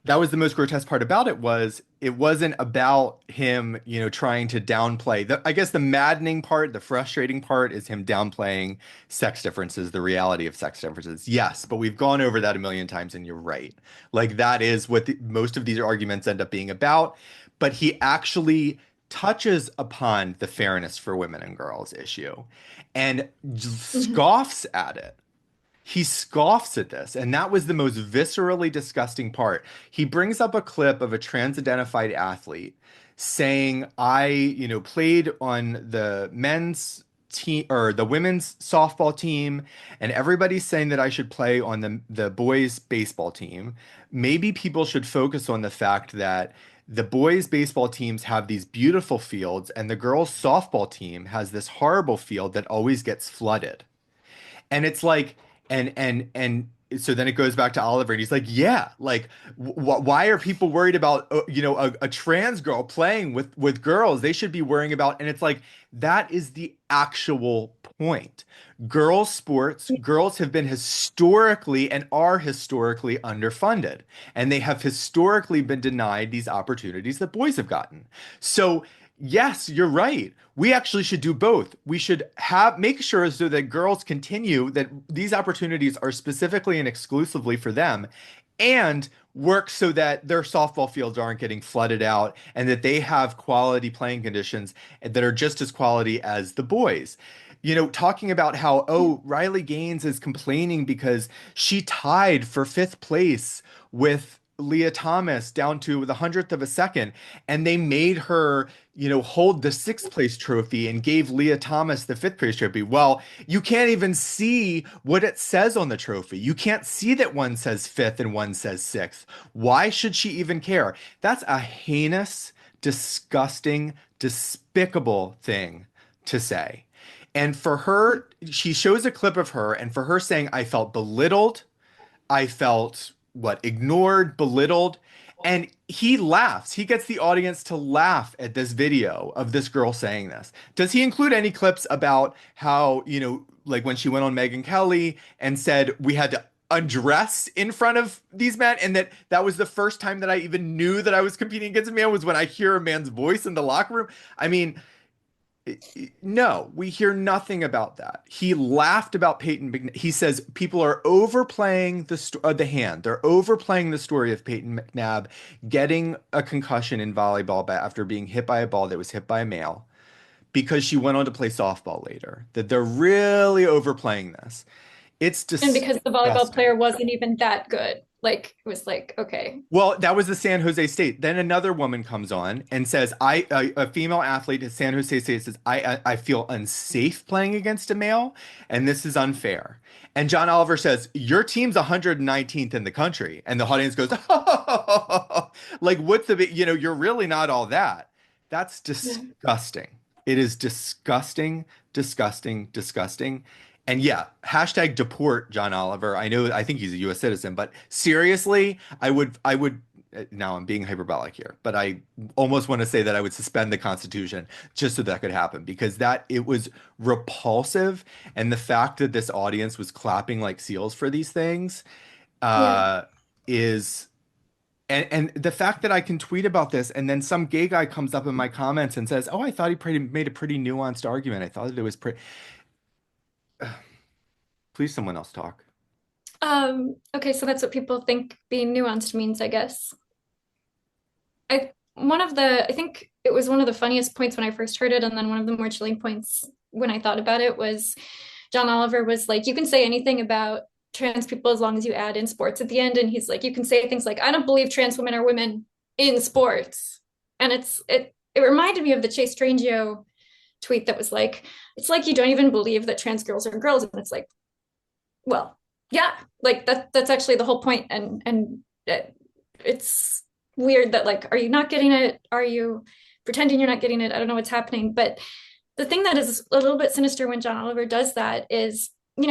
that was the most grotesque part about it wasn't about him, trying to downplay. I guess the maddening part, the frustrating part is him downplaying sex differences, the reality of sex differences. Yes, but we've gone over that a million times and you're right. Like that is what most of these arguments end up being about, but he actually touches upon the fairness for women and girls issue and Mhm. scoffs at it. He scoffs at this, and that was the most viscerally disgusting part. He brings up a clip of a trans-identified athlete saying, I, played on the men's team or the women's softball team, and everybody's saying that I should play on the boys baseball team, maybe people should focus on the fact that the boys baseball teams have these beautiful fields and the girls softball team has this horrible field that always gets flooded. And it's like, and so then it goes back to Oliver, and he's like, yeah, like, why are people worried about, a trans girl playing with girls? They should be worrying about, and it's like, that is the actual point. Girls sports, girls have been historically and are historically underfunded, and they have historically been denied these opportunities that boys have gotten. So yes, you're right. We actually should do both. We should have make sure so that girls continue that these opportunities are specifically and exclusively for them, and work so that their softball fields aren't getting flooded out and that they have quality playing conditions that are just as quality as the boys. Talking about how, oh, Riley Gaines is complaining because she tied for fifth place with Leah Thomas down to the hundredth of a second, and they made her, hold the sixth place trophy and gave Leah Thomas the fifth place trophy. Well, you can't even see what it says on the trophy. You can't see that one says fifth and one says sixth. Why should she even care? That's a heinous, disgusting, despicable thing to say. And for her, she shows a clip of her, and for her saying, I felt belittled, I felt ignored, belittled. And he laughs. He gets the audience to laugh at this video of this girl saying this. Does he include any clips about how, like when she went on Megyn Kelly and said we had to undress in front of these men, and that was the first time that I even knew that I was competing against a man was when I hear a man's voice in the locker room? I mean, no, we hear nothing about that. He laughed about Peyton McNabb. He says people are overplaying the hand. They're overplaying the story of Peyton McNabb getting a concussion in volleyball after being hit by a ball that was hit by a male because she went on to play softball later. That they're really overplaying this. It's And because the volleyball disgusting. player wasn't even that good. Like, it was like, okay. Well, that was the San Jose State. Then another woman comes on and says, a female athlete at San Jose State says, I feel unsafe playing against a male, and this is unfair." And John Oliver says, "Your team's 119th in the country." And the audience goes, like, what's the big, you're really not all that. That's Yeah. disgusting. It is disgusting, disgusting, disgusting. And yeah, hashtag deport John Oliver. I think he's a US citizen, but seriously, I would, now I'm being hyperbolic here, but I almost want to say that I would suspend the Constitution just so that could happen because it was repulsive. And the fact that this audience was clapping like seals for these things, Yeah. is, and the fact that I can tweet about this and then some gay guy comes up in my comments and says, "Oh, I thought made a pretty nuanced argument. I thought that it was pretty." Please, someone else talk. Okay, so that's what people think being nuanced means, I guess. I think it was one of the funniest points when I first heard it, and then one of the more chilling points when I thought about it was John Oliver was like, you can say anything about trans people as long as you add in sports at the end. And he's like, you can say things like, I don't believe trans women are women in sports. And it reminded me of the Chase Strangio tweet that was like, it's like you don't even believe that trans girls are girls. And it's like, well, yeah, like that's actually the whole point. And it's weird that like, are you not getting it? Are you pretending you're not getting it? I don't know what's happening. But the thing that is a little bit sinister when John Oliver does that is,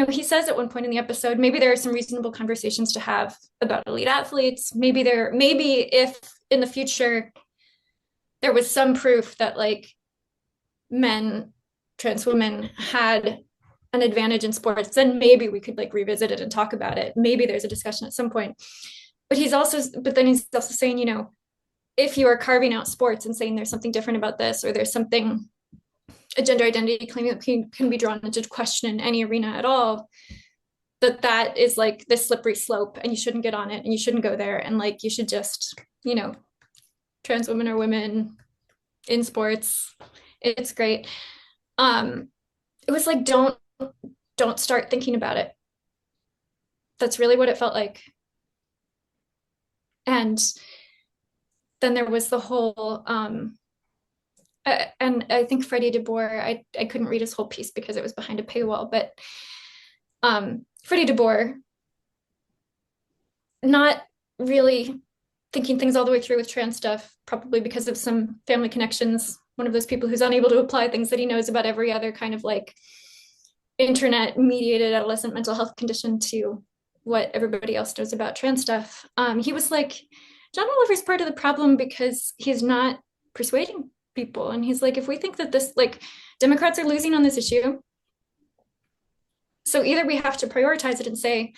he says at one point in the episode, maybe there are some reasonable conversations to have about elite athletes. Maybe if in the future there was some proof that like trans women had an advantage in sports, then maybe we could like revisit it and talk about it. Maybe there's a discussion at some point. But then he's also saying, if you are carving out sports and saying there's something different about this, or there's something, a gender identity claim that can be drawn into question in any arena at all, that is like this slippery slope and you shouldn't get on it and you shouldn't go there. And like, you should just, trans women are women in sports. It's great. It was like, don't start thinking about it. That's really what it felt like. And then there was the whole and I think Freddie DeBoer, I couldn't read his whole piece because it was behind a paywall, but Freddie DeBoer, not really thinking things all the way through with trans stuff, probably because of some family connections. One of those people who's unable to apply things that he knows about every other kind of like internet mediated adolescent mental health condition to what everybody else knows about trans stuff. He was like, John Oliver's part of the problem because he's not persuading people. And he's like, if we think that this, like, Democrats are losing on this issue, so either we have to prioritize it and say,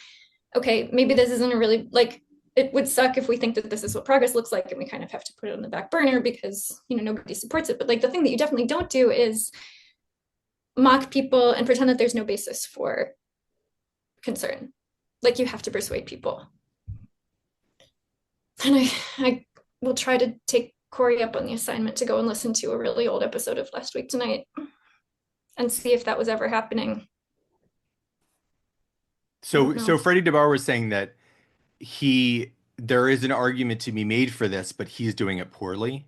okay, maybe this isn't a really, like, it would suck if we think that this is what progress looks like and we kind of have to put it on the back burner because, you know, nobody supports it. But like the thing that you definitely don't do is mock people and pretend that there's no basis for concern. Like you have to persuade people. And I will try to take Corey up on the assignment to go and listen to a really old episode of Last Week Tonight and see if that was ever happening. So Freddie DeBoer was saying that there is an argument to be made for this, but he's doing it poorly.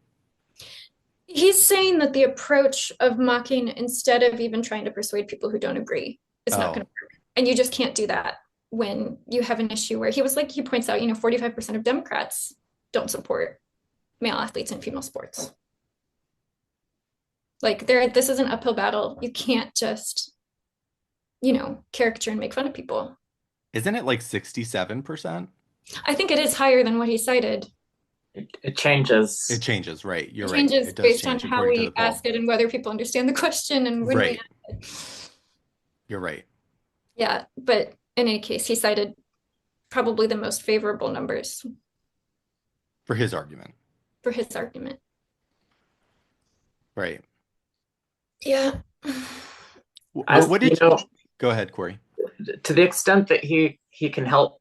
He's saying that the approach of mocking instead of even trying to persuade people who don't agree is not going to work. And you just can't do that when you have an issue where he points out, 45% of Democrats don't support male athletes in female sports. Like this is an uphill battle. You can't just, caricature and make fun of people. Isn't it like 67%? I think it is higher than what he cited. It changes. It changes, right? You're it right. Changes it does based change on how we ask it and whether people understand the question and when right. we ask it. You're right. Yeah, but in any case, he cited probably the most favorable numbers for his argument. Right. Yeah. What did you go ahead, Corey? To the extent that he can help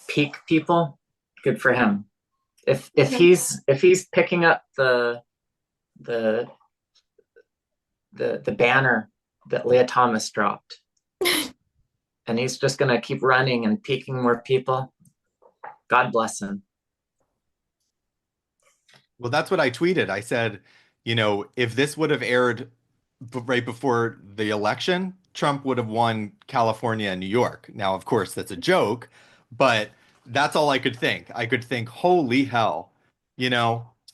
peak people, good for him. If he's picking up the banner that Leah Thomas dropped, and he's just gonna keep running and peaking more people, God bless him. Well, that's what I tweeted. I said, if this would have aired right before the election, Trump would have won California and New York. Now, of course, that's a joke, but that's all I could think. I could think, holy hell,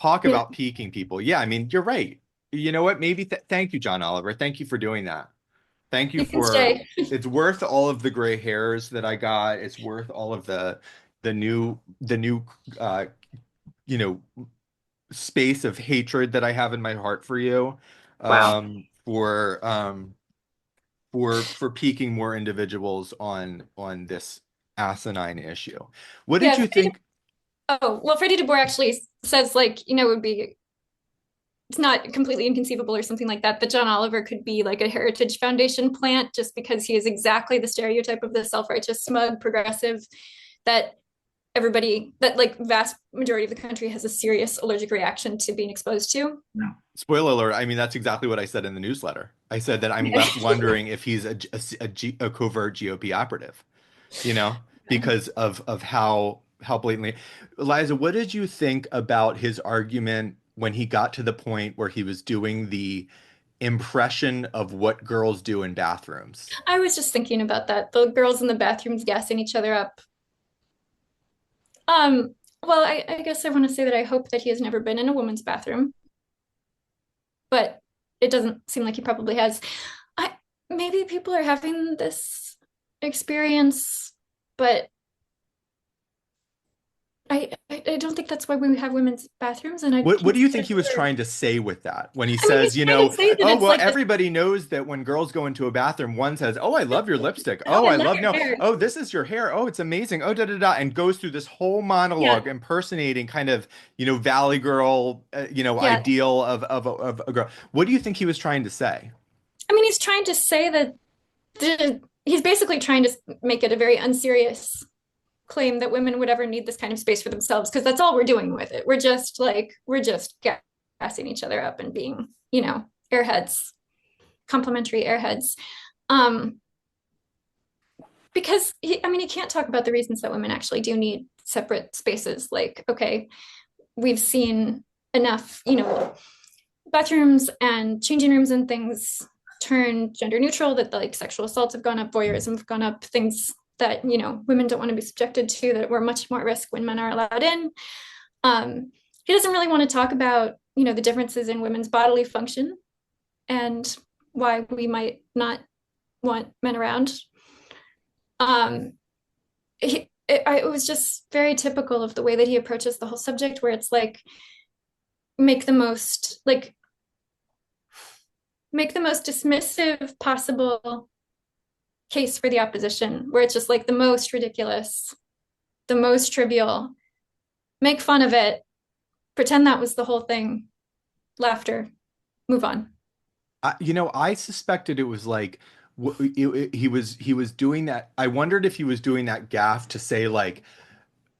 talk about peaking people. Yeah, I mean, you're right. You know what? Maybe thank you, John Oliver. Thank you for doing that. Thank you for it's worth all of the gray hairs that I got. It's worth all of the new space of hatred that I have in my heart for you. Wow. For peaking more individuals on this asinine issue. What did you think? Oh, well, Freddie DeBoer actually says, it's not completely inconceivable or something like that John Oliver could be like a Heritage Foundation plant just because he is exactly the stereotype of the self-righteous, smug, progressive that vast majority of the country has a serious allergic reaction to being exposed to. No. Spoiler alert. I mean, that's exactly what I said in the newsletter. I said that I'm left wondering if he's a covert GOP operative, because of how blatantly. Eliza, what did you think about his argument when he got to the point where he was doing the impression of what girls do in bathrooms? I was just thinking about that. The girls in the bathrooms gassing each other up. Well, I guess I want to say that I hope that he has never been in a woman's bathroom, but it doesn't seem like he probably has. Maybe people are having this experience, but I don't think that's why we have women's bathrooms. And what do you think he was trying to say with that when he says, everybody knows that when girls go into a bathroom, one says, "Oh, I love your lipstick. Oh, I love hair. Oh, this is your hair. Oh, it's amazing. Oh, da da da," and goes through this whole monologue impersonating kind of Valley Girl, ideal of a girl. What do you think he was trying to say? I mean, he's trying to say that he's basically trying to make it a very unserious claim that women would ever need this kind of space for themselves, because that's all we're doing with it. We're just gassing each other up and being, airheads, complimentary airheads. Because he can't talk about the reasons that women actually do need separate spaces. Like, okay, we've seen enough, bathrooms and changing rooms and things turn gender neutral, that like sexual assaults have gone up, voyeurism have gone up, things that, you know, women don't want to be subjected to, that we're much more at risk when men are allowed in. He doesn't really want to talk about, you know, the differences in women's bodily function and why we might not want men around. It was just very typical of the way that he approaches the whole subject, where it's like, make the most dismissive possible case for the opposition, where it's just like the most ridiculous, the most trivial, make fun of it, pretend that was the whole thing, laughter, move on. I suspected it was like he was doing that. I wondered if he was doing that gaffe to say like,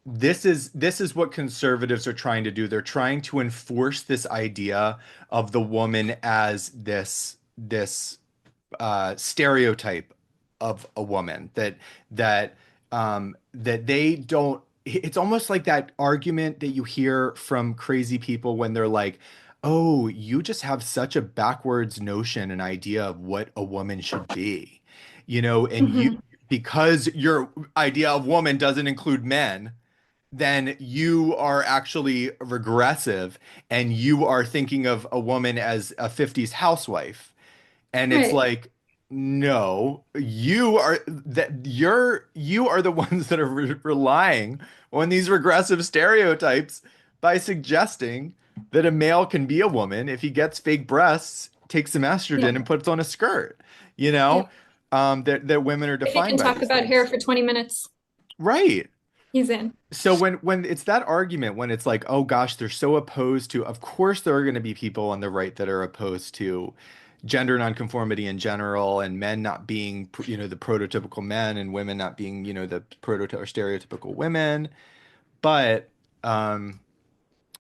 this is what conservatives are trying to do. They're trying to enforce this idea of the woman as this stereotype of a woman that they don't. It's almost like that argument that you hear from crazy people when they're like, "Oh, you just have such a backwards notion and idea of what a woman should be," and you Mm-hmm. because your idea of woman doesn't include men, then you are actually regressive and you are thinking of a woman as a 50s housewife. And it's Right. like, no, you are the ones that are relying on these regressive stereotypes by suggesting that a male can be a woman if he gets fake breasts, takes some Yeah. estrogen, and puts on a skirt, Yeah. that women are If he defined can by talk these about hair things. for 20 minutes, Right. he's in. So when it's that argument, when it's like, oh gosh, they're so opposed to, of course there are going to be people on the right that are opposed to gender nonconformity in general, and men not being, the prototypical men, and women not being, the prototypical or stereotypical women. But um,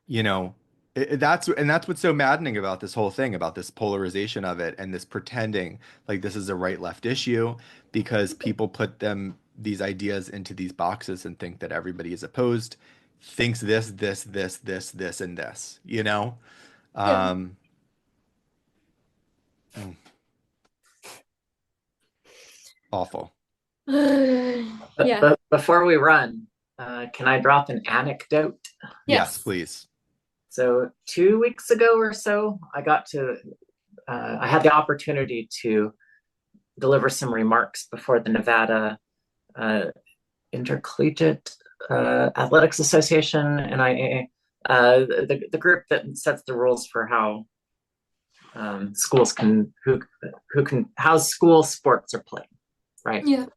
you know, that's what's so maddening about this whole thing, about this polarization of it and this pretending like this is a right left issue, because people put these ideas into these boxes and think that everybody is opposed, thinks this, and this, Yeah. Um, mm, awful. Yeah. But before we run, can I drop an anecdote? Yes, Yes. please. So 2 weeks ago or so, I had the opportunity to deliver some remarks before the Nevada uh, Intercollegiate Athletics Association, NIAA, the group that sets the rules for how schools can who can how school sports are played, right? Yeah.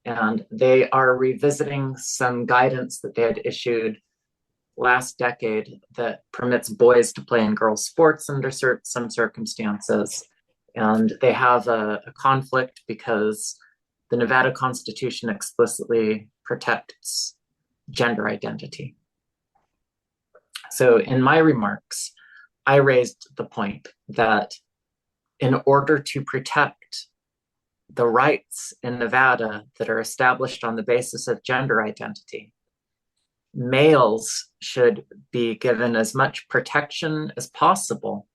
And they are revisiting some guidance that they had issued last decade that permits boys to play in girls' sports under some circumstances. And they have a conflict because the Nevada Constitution explicitly protects gender identity. So in my remarks, I raised the point that in order to protect the rights in Nevada that are established on the basis of gender identity, males should be given as much protection as possible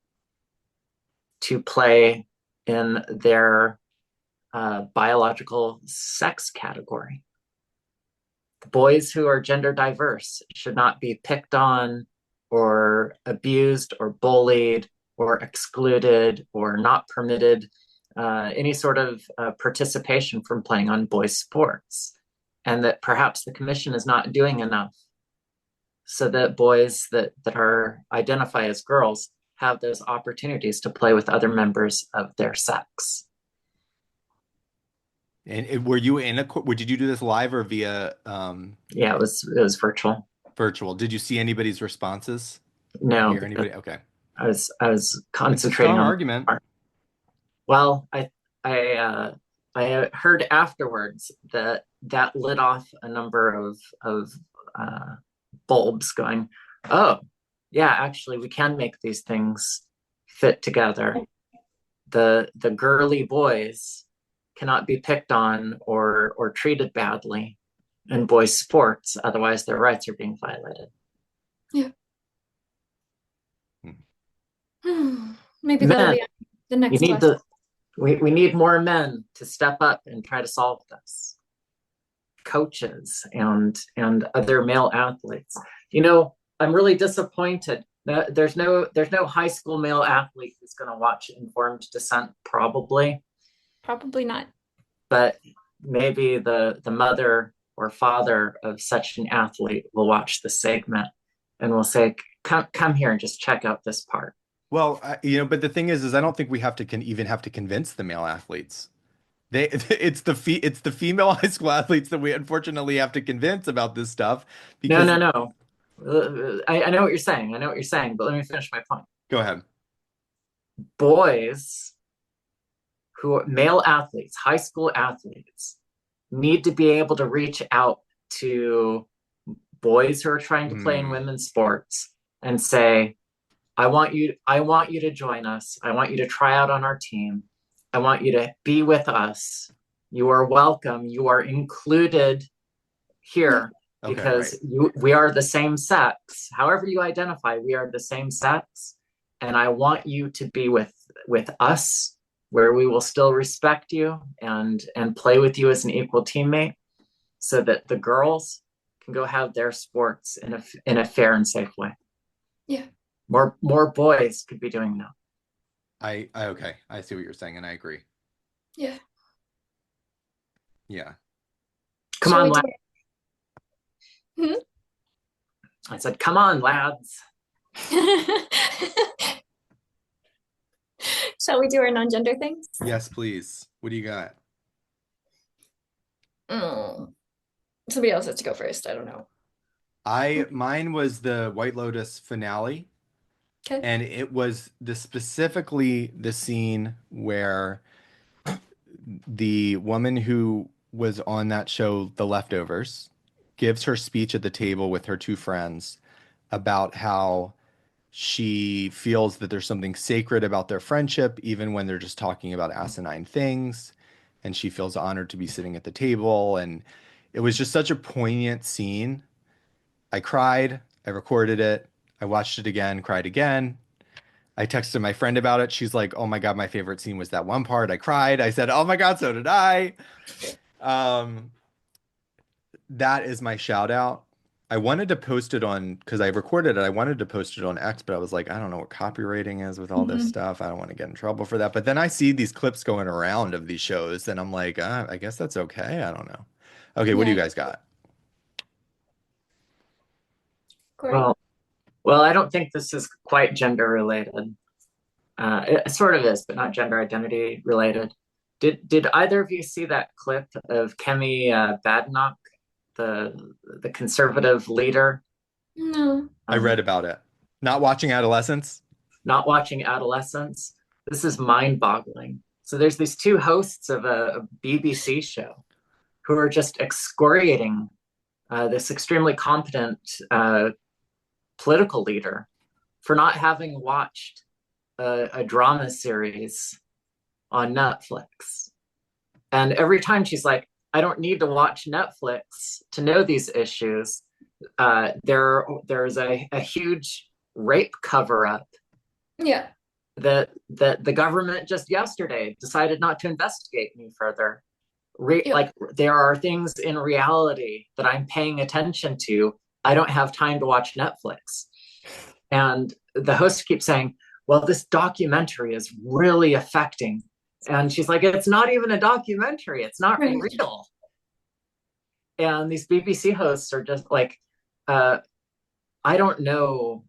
to play in their biological sex category. The boys who are gender diverse should not be picked on or abused or bullied or excluded or not permitted any sort of participation from playing on boys' sports. And that perhaps the commission is not doing enough so that boys that are identify as girls have those opportunities to play with other members of their sex. And were you did you do this live or via Yeah, it was virtual. virtual? Did you see anybody's responses or No, hear because anybody? Okay. I was It's a concentrating strong on. argument. Well, I heard afterwards that lit off a number of uh, bulbs going, oh, yeah, actually, we can make these things fit together. The girly boys cannot be picked on or treated badly in boys' sports, otherwise their rights are being violated. Yeah. Hmm. Maybe that'll Men, be the you next need lesson. we need more men to step up and try to solve this. Coaches and other male athletes. I'm really disappointed that there's no high school male athlete who's going to watch Informed Dissent, probably, Probably not. but maybe the mother or father of such an athlete will watch the segment and will say, come here and just check out this part. Well, but the thing is I don't think we have to even have to convince the male athletes. It's the female high school athletes that we unfortunately have to convince about this stuff No, because no, no. I know what you're saying. I know what you're saying, but let me finish my point. go ahead. Boys who are male athletes, high school athletes, need to be able to reach out to boys who are trying to play in women's sports and say, I want you to join us. I want you to try out on our team. I want you to be with us. You are welcome. You are included here because we are the same sex. However you identify, we are the same sex. And I want you to be with us, where we will still respect you and play with you as an equal teammate, so that the girls can go have their sports in a fair and safe way. Yeah. More boys could be doing that. Okay. I see what you're saying, and I agree. Yeah. Yeah. Come Shall on, we lads. do I said, come on, lads. Shall we do our non-gender things? Yes, please. What do you got? Somebody else has to go first. I don't know. Mine was the White Lotus finale. Okay. And it was specifically the scene where the woman who was on that show, The Leftovers, gives her speech at the table with her two friends about how she feels that there's something sacred about their friendship, even when they're just talking about asinine things. And she feels honored to be sitting at the table. And it was just such a poignant scene. I cried. I recorded it. I watched it again, cried again. I texted my friend about it. She's like, "Oh my God, my favorite scene was that one part." I cried. I said, "Oh my God, so did I." That is my shout out. I wanted to post it on, because I recorded it, I wanted to post it on X, but I was like, I don't know what copywriting is with all this stuff. I don't want to get in trouble for that. But then I see these clips going around of these shows, and I'm like, I guess that's okay. I don't know. Okay, what do you guys got? Corey? Well, I don't think this is quite gender related. It sort of is, but not gender identity related. Did either of you see that clip of Kemi Badenoch, the conservative leader? No. I read about it. Not watching Adolescence. Not watching Adolescence. This is mind-boggling. So there's these two hosts of a BBC show who are just excoriating this extremely competent political leader for not having watched a drama series on Netflix. And every time she's like, I don't need to watch Netflix to know these issues. There's a huge rape cover-up. Yeah. That the government just yesterday decided not to investigate any further. Like, there are things in reality that I'm paying attention to. I don't have time to watch Netflix. And the host keeps saying, well, this documentary is really affecting. And she's like, it's not even a documentary. It's not real. And these BBC hosts are just like, I don't know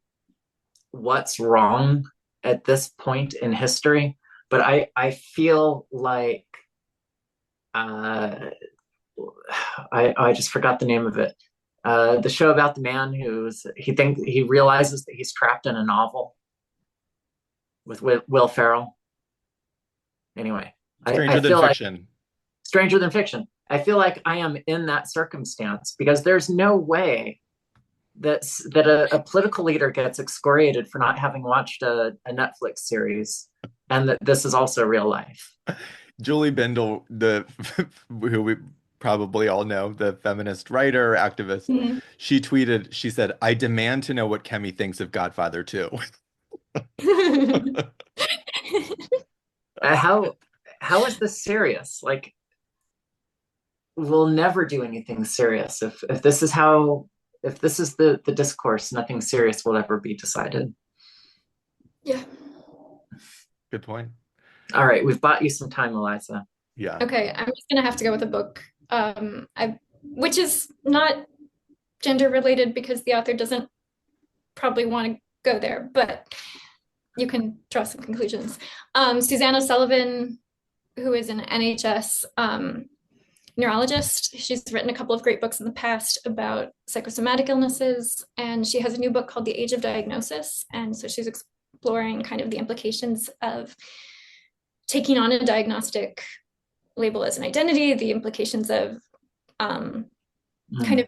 what's wrong at this point in history, but I feel like I just forgot the name of it. The show about the man he realizes that he's trapped in a novel with Will Ferrell. Anyway, Stranger Than Fiction. Stranger Than Fiction. I feel like I am in that circumstance, because there's no way that a political leader gets excoriated for not having watched a Netflix series, and that this is also real life. Julie Bindel, who we probably all know, the feminist writer, activist, she tweeted, she said, I demand to know what Kemi thinks of Godfather 2. how is this serious? Like, we'll never do anything serious if this is how if this is the discourse. Nothing serious will ever be decided. Yeah. Good point. All right, we've bought you some time, Eliza. Yeah. Okay, I'm just gonna have to go with a book. Which is not gender related because the author doesn't probably want to go there, but you can draw some conclusions. Susanna Sullivan, who is an NHS neurologist, she's written a couple of great books in the past about psychosomatic illnesses, and she has a new book called The Age of Diagnosis. And so she's exploring kind of the implications of taking on a diagnostic label as an identity, the implications of kind of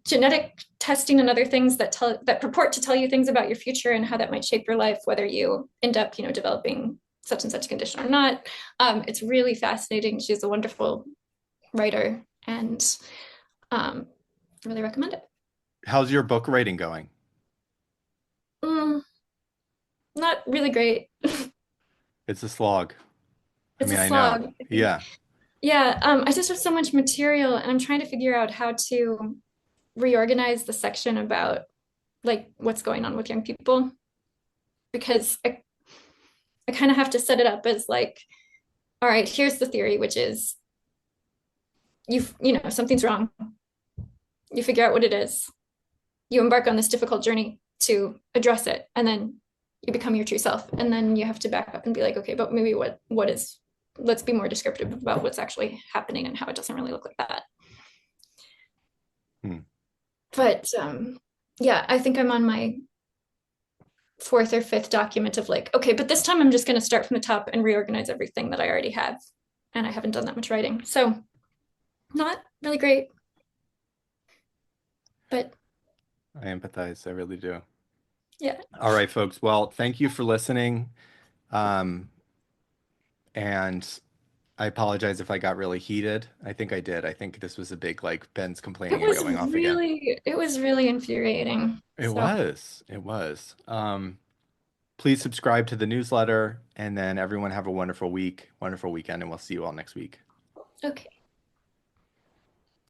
genetic testing and other things that purport to tell you things about your future and how that might shape your life, whether you end up, developing such and such a condition or not. It's really fascinating. She's a wonderful writer, and really recommend it. How's your book writing going? Not really great. It's a slog. It's a I slog. know. Yeah. Yeah, I just have so much material, and I'm trying to figure out how to reorganize the section about like what's going on with young people, because I kind of have to set it up as like, all right, here's the theory, which is something's wrong. You figure out what it is. You embark on this difficult journey to address it, and then you become your true self. And then you have to back up and be like, okay, but maybe what is, let's be more descriptive about what's actually happening and how it doesn't really look like that. But yeah, I think I'm on my fourth or fifth document of like, okay, but this time I'm just going to start from the top and reorganize everything that I already have. And I haven't done that much writing. So not really great. But I empathize. I really do. yeah. All right, folks. Well, thank you for listening. And I apologize if I got really heated. I think I did. I think this was a big, like, Ben's complaining and going off again. It was really infuriating. It was. It was. Please subscribe to the newsletter, and then everyone have a wonderful week, wonderful weekend, and we'll see you all next week. Okay.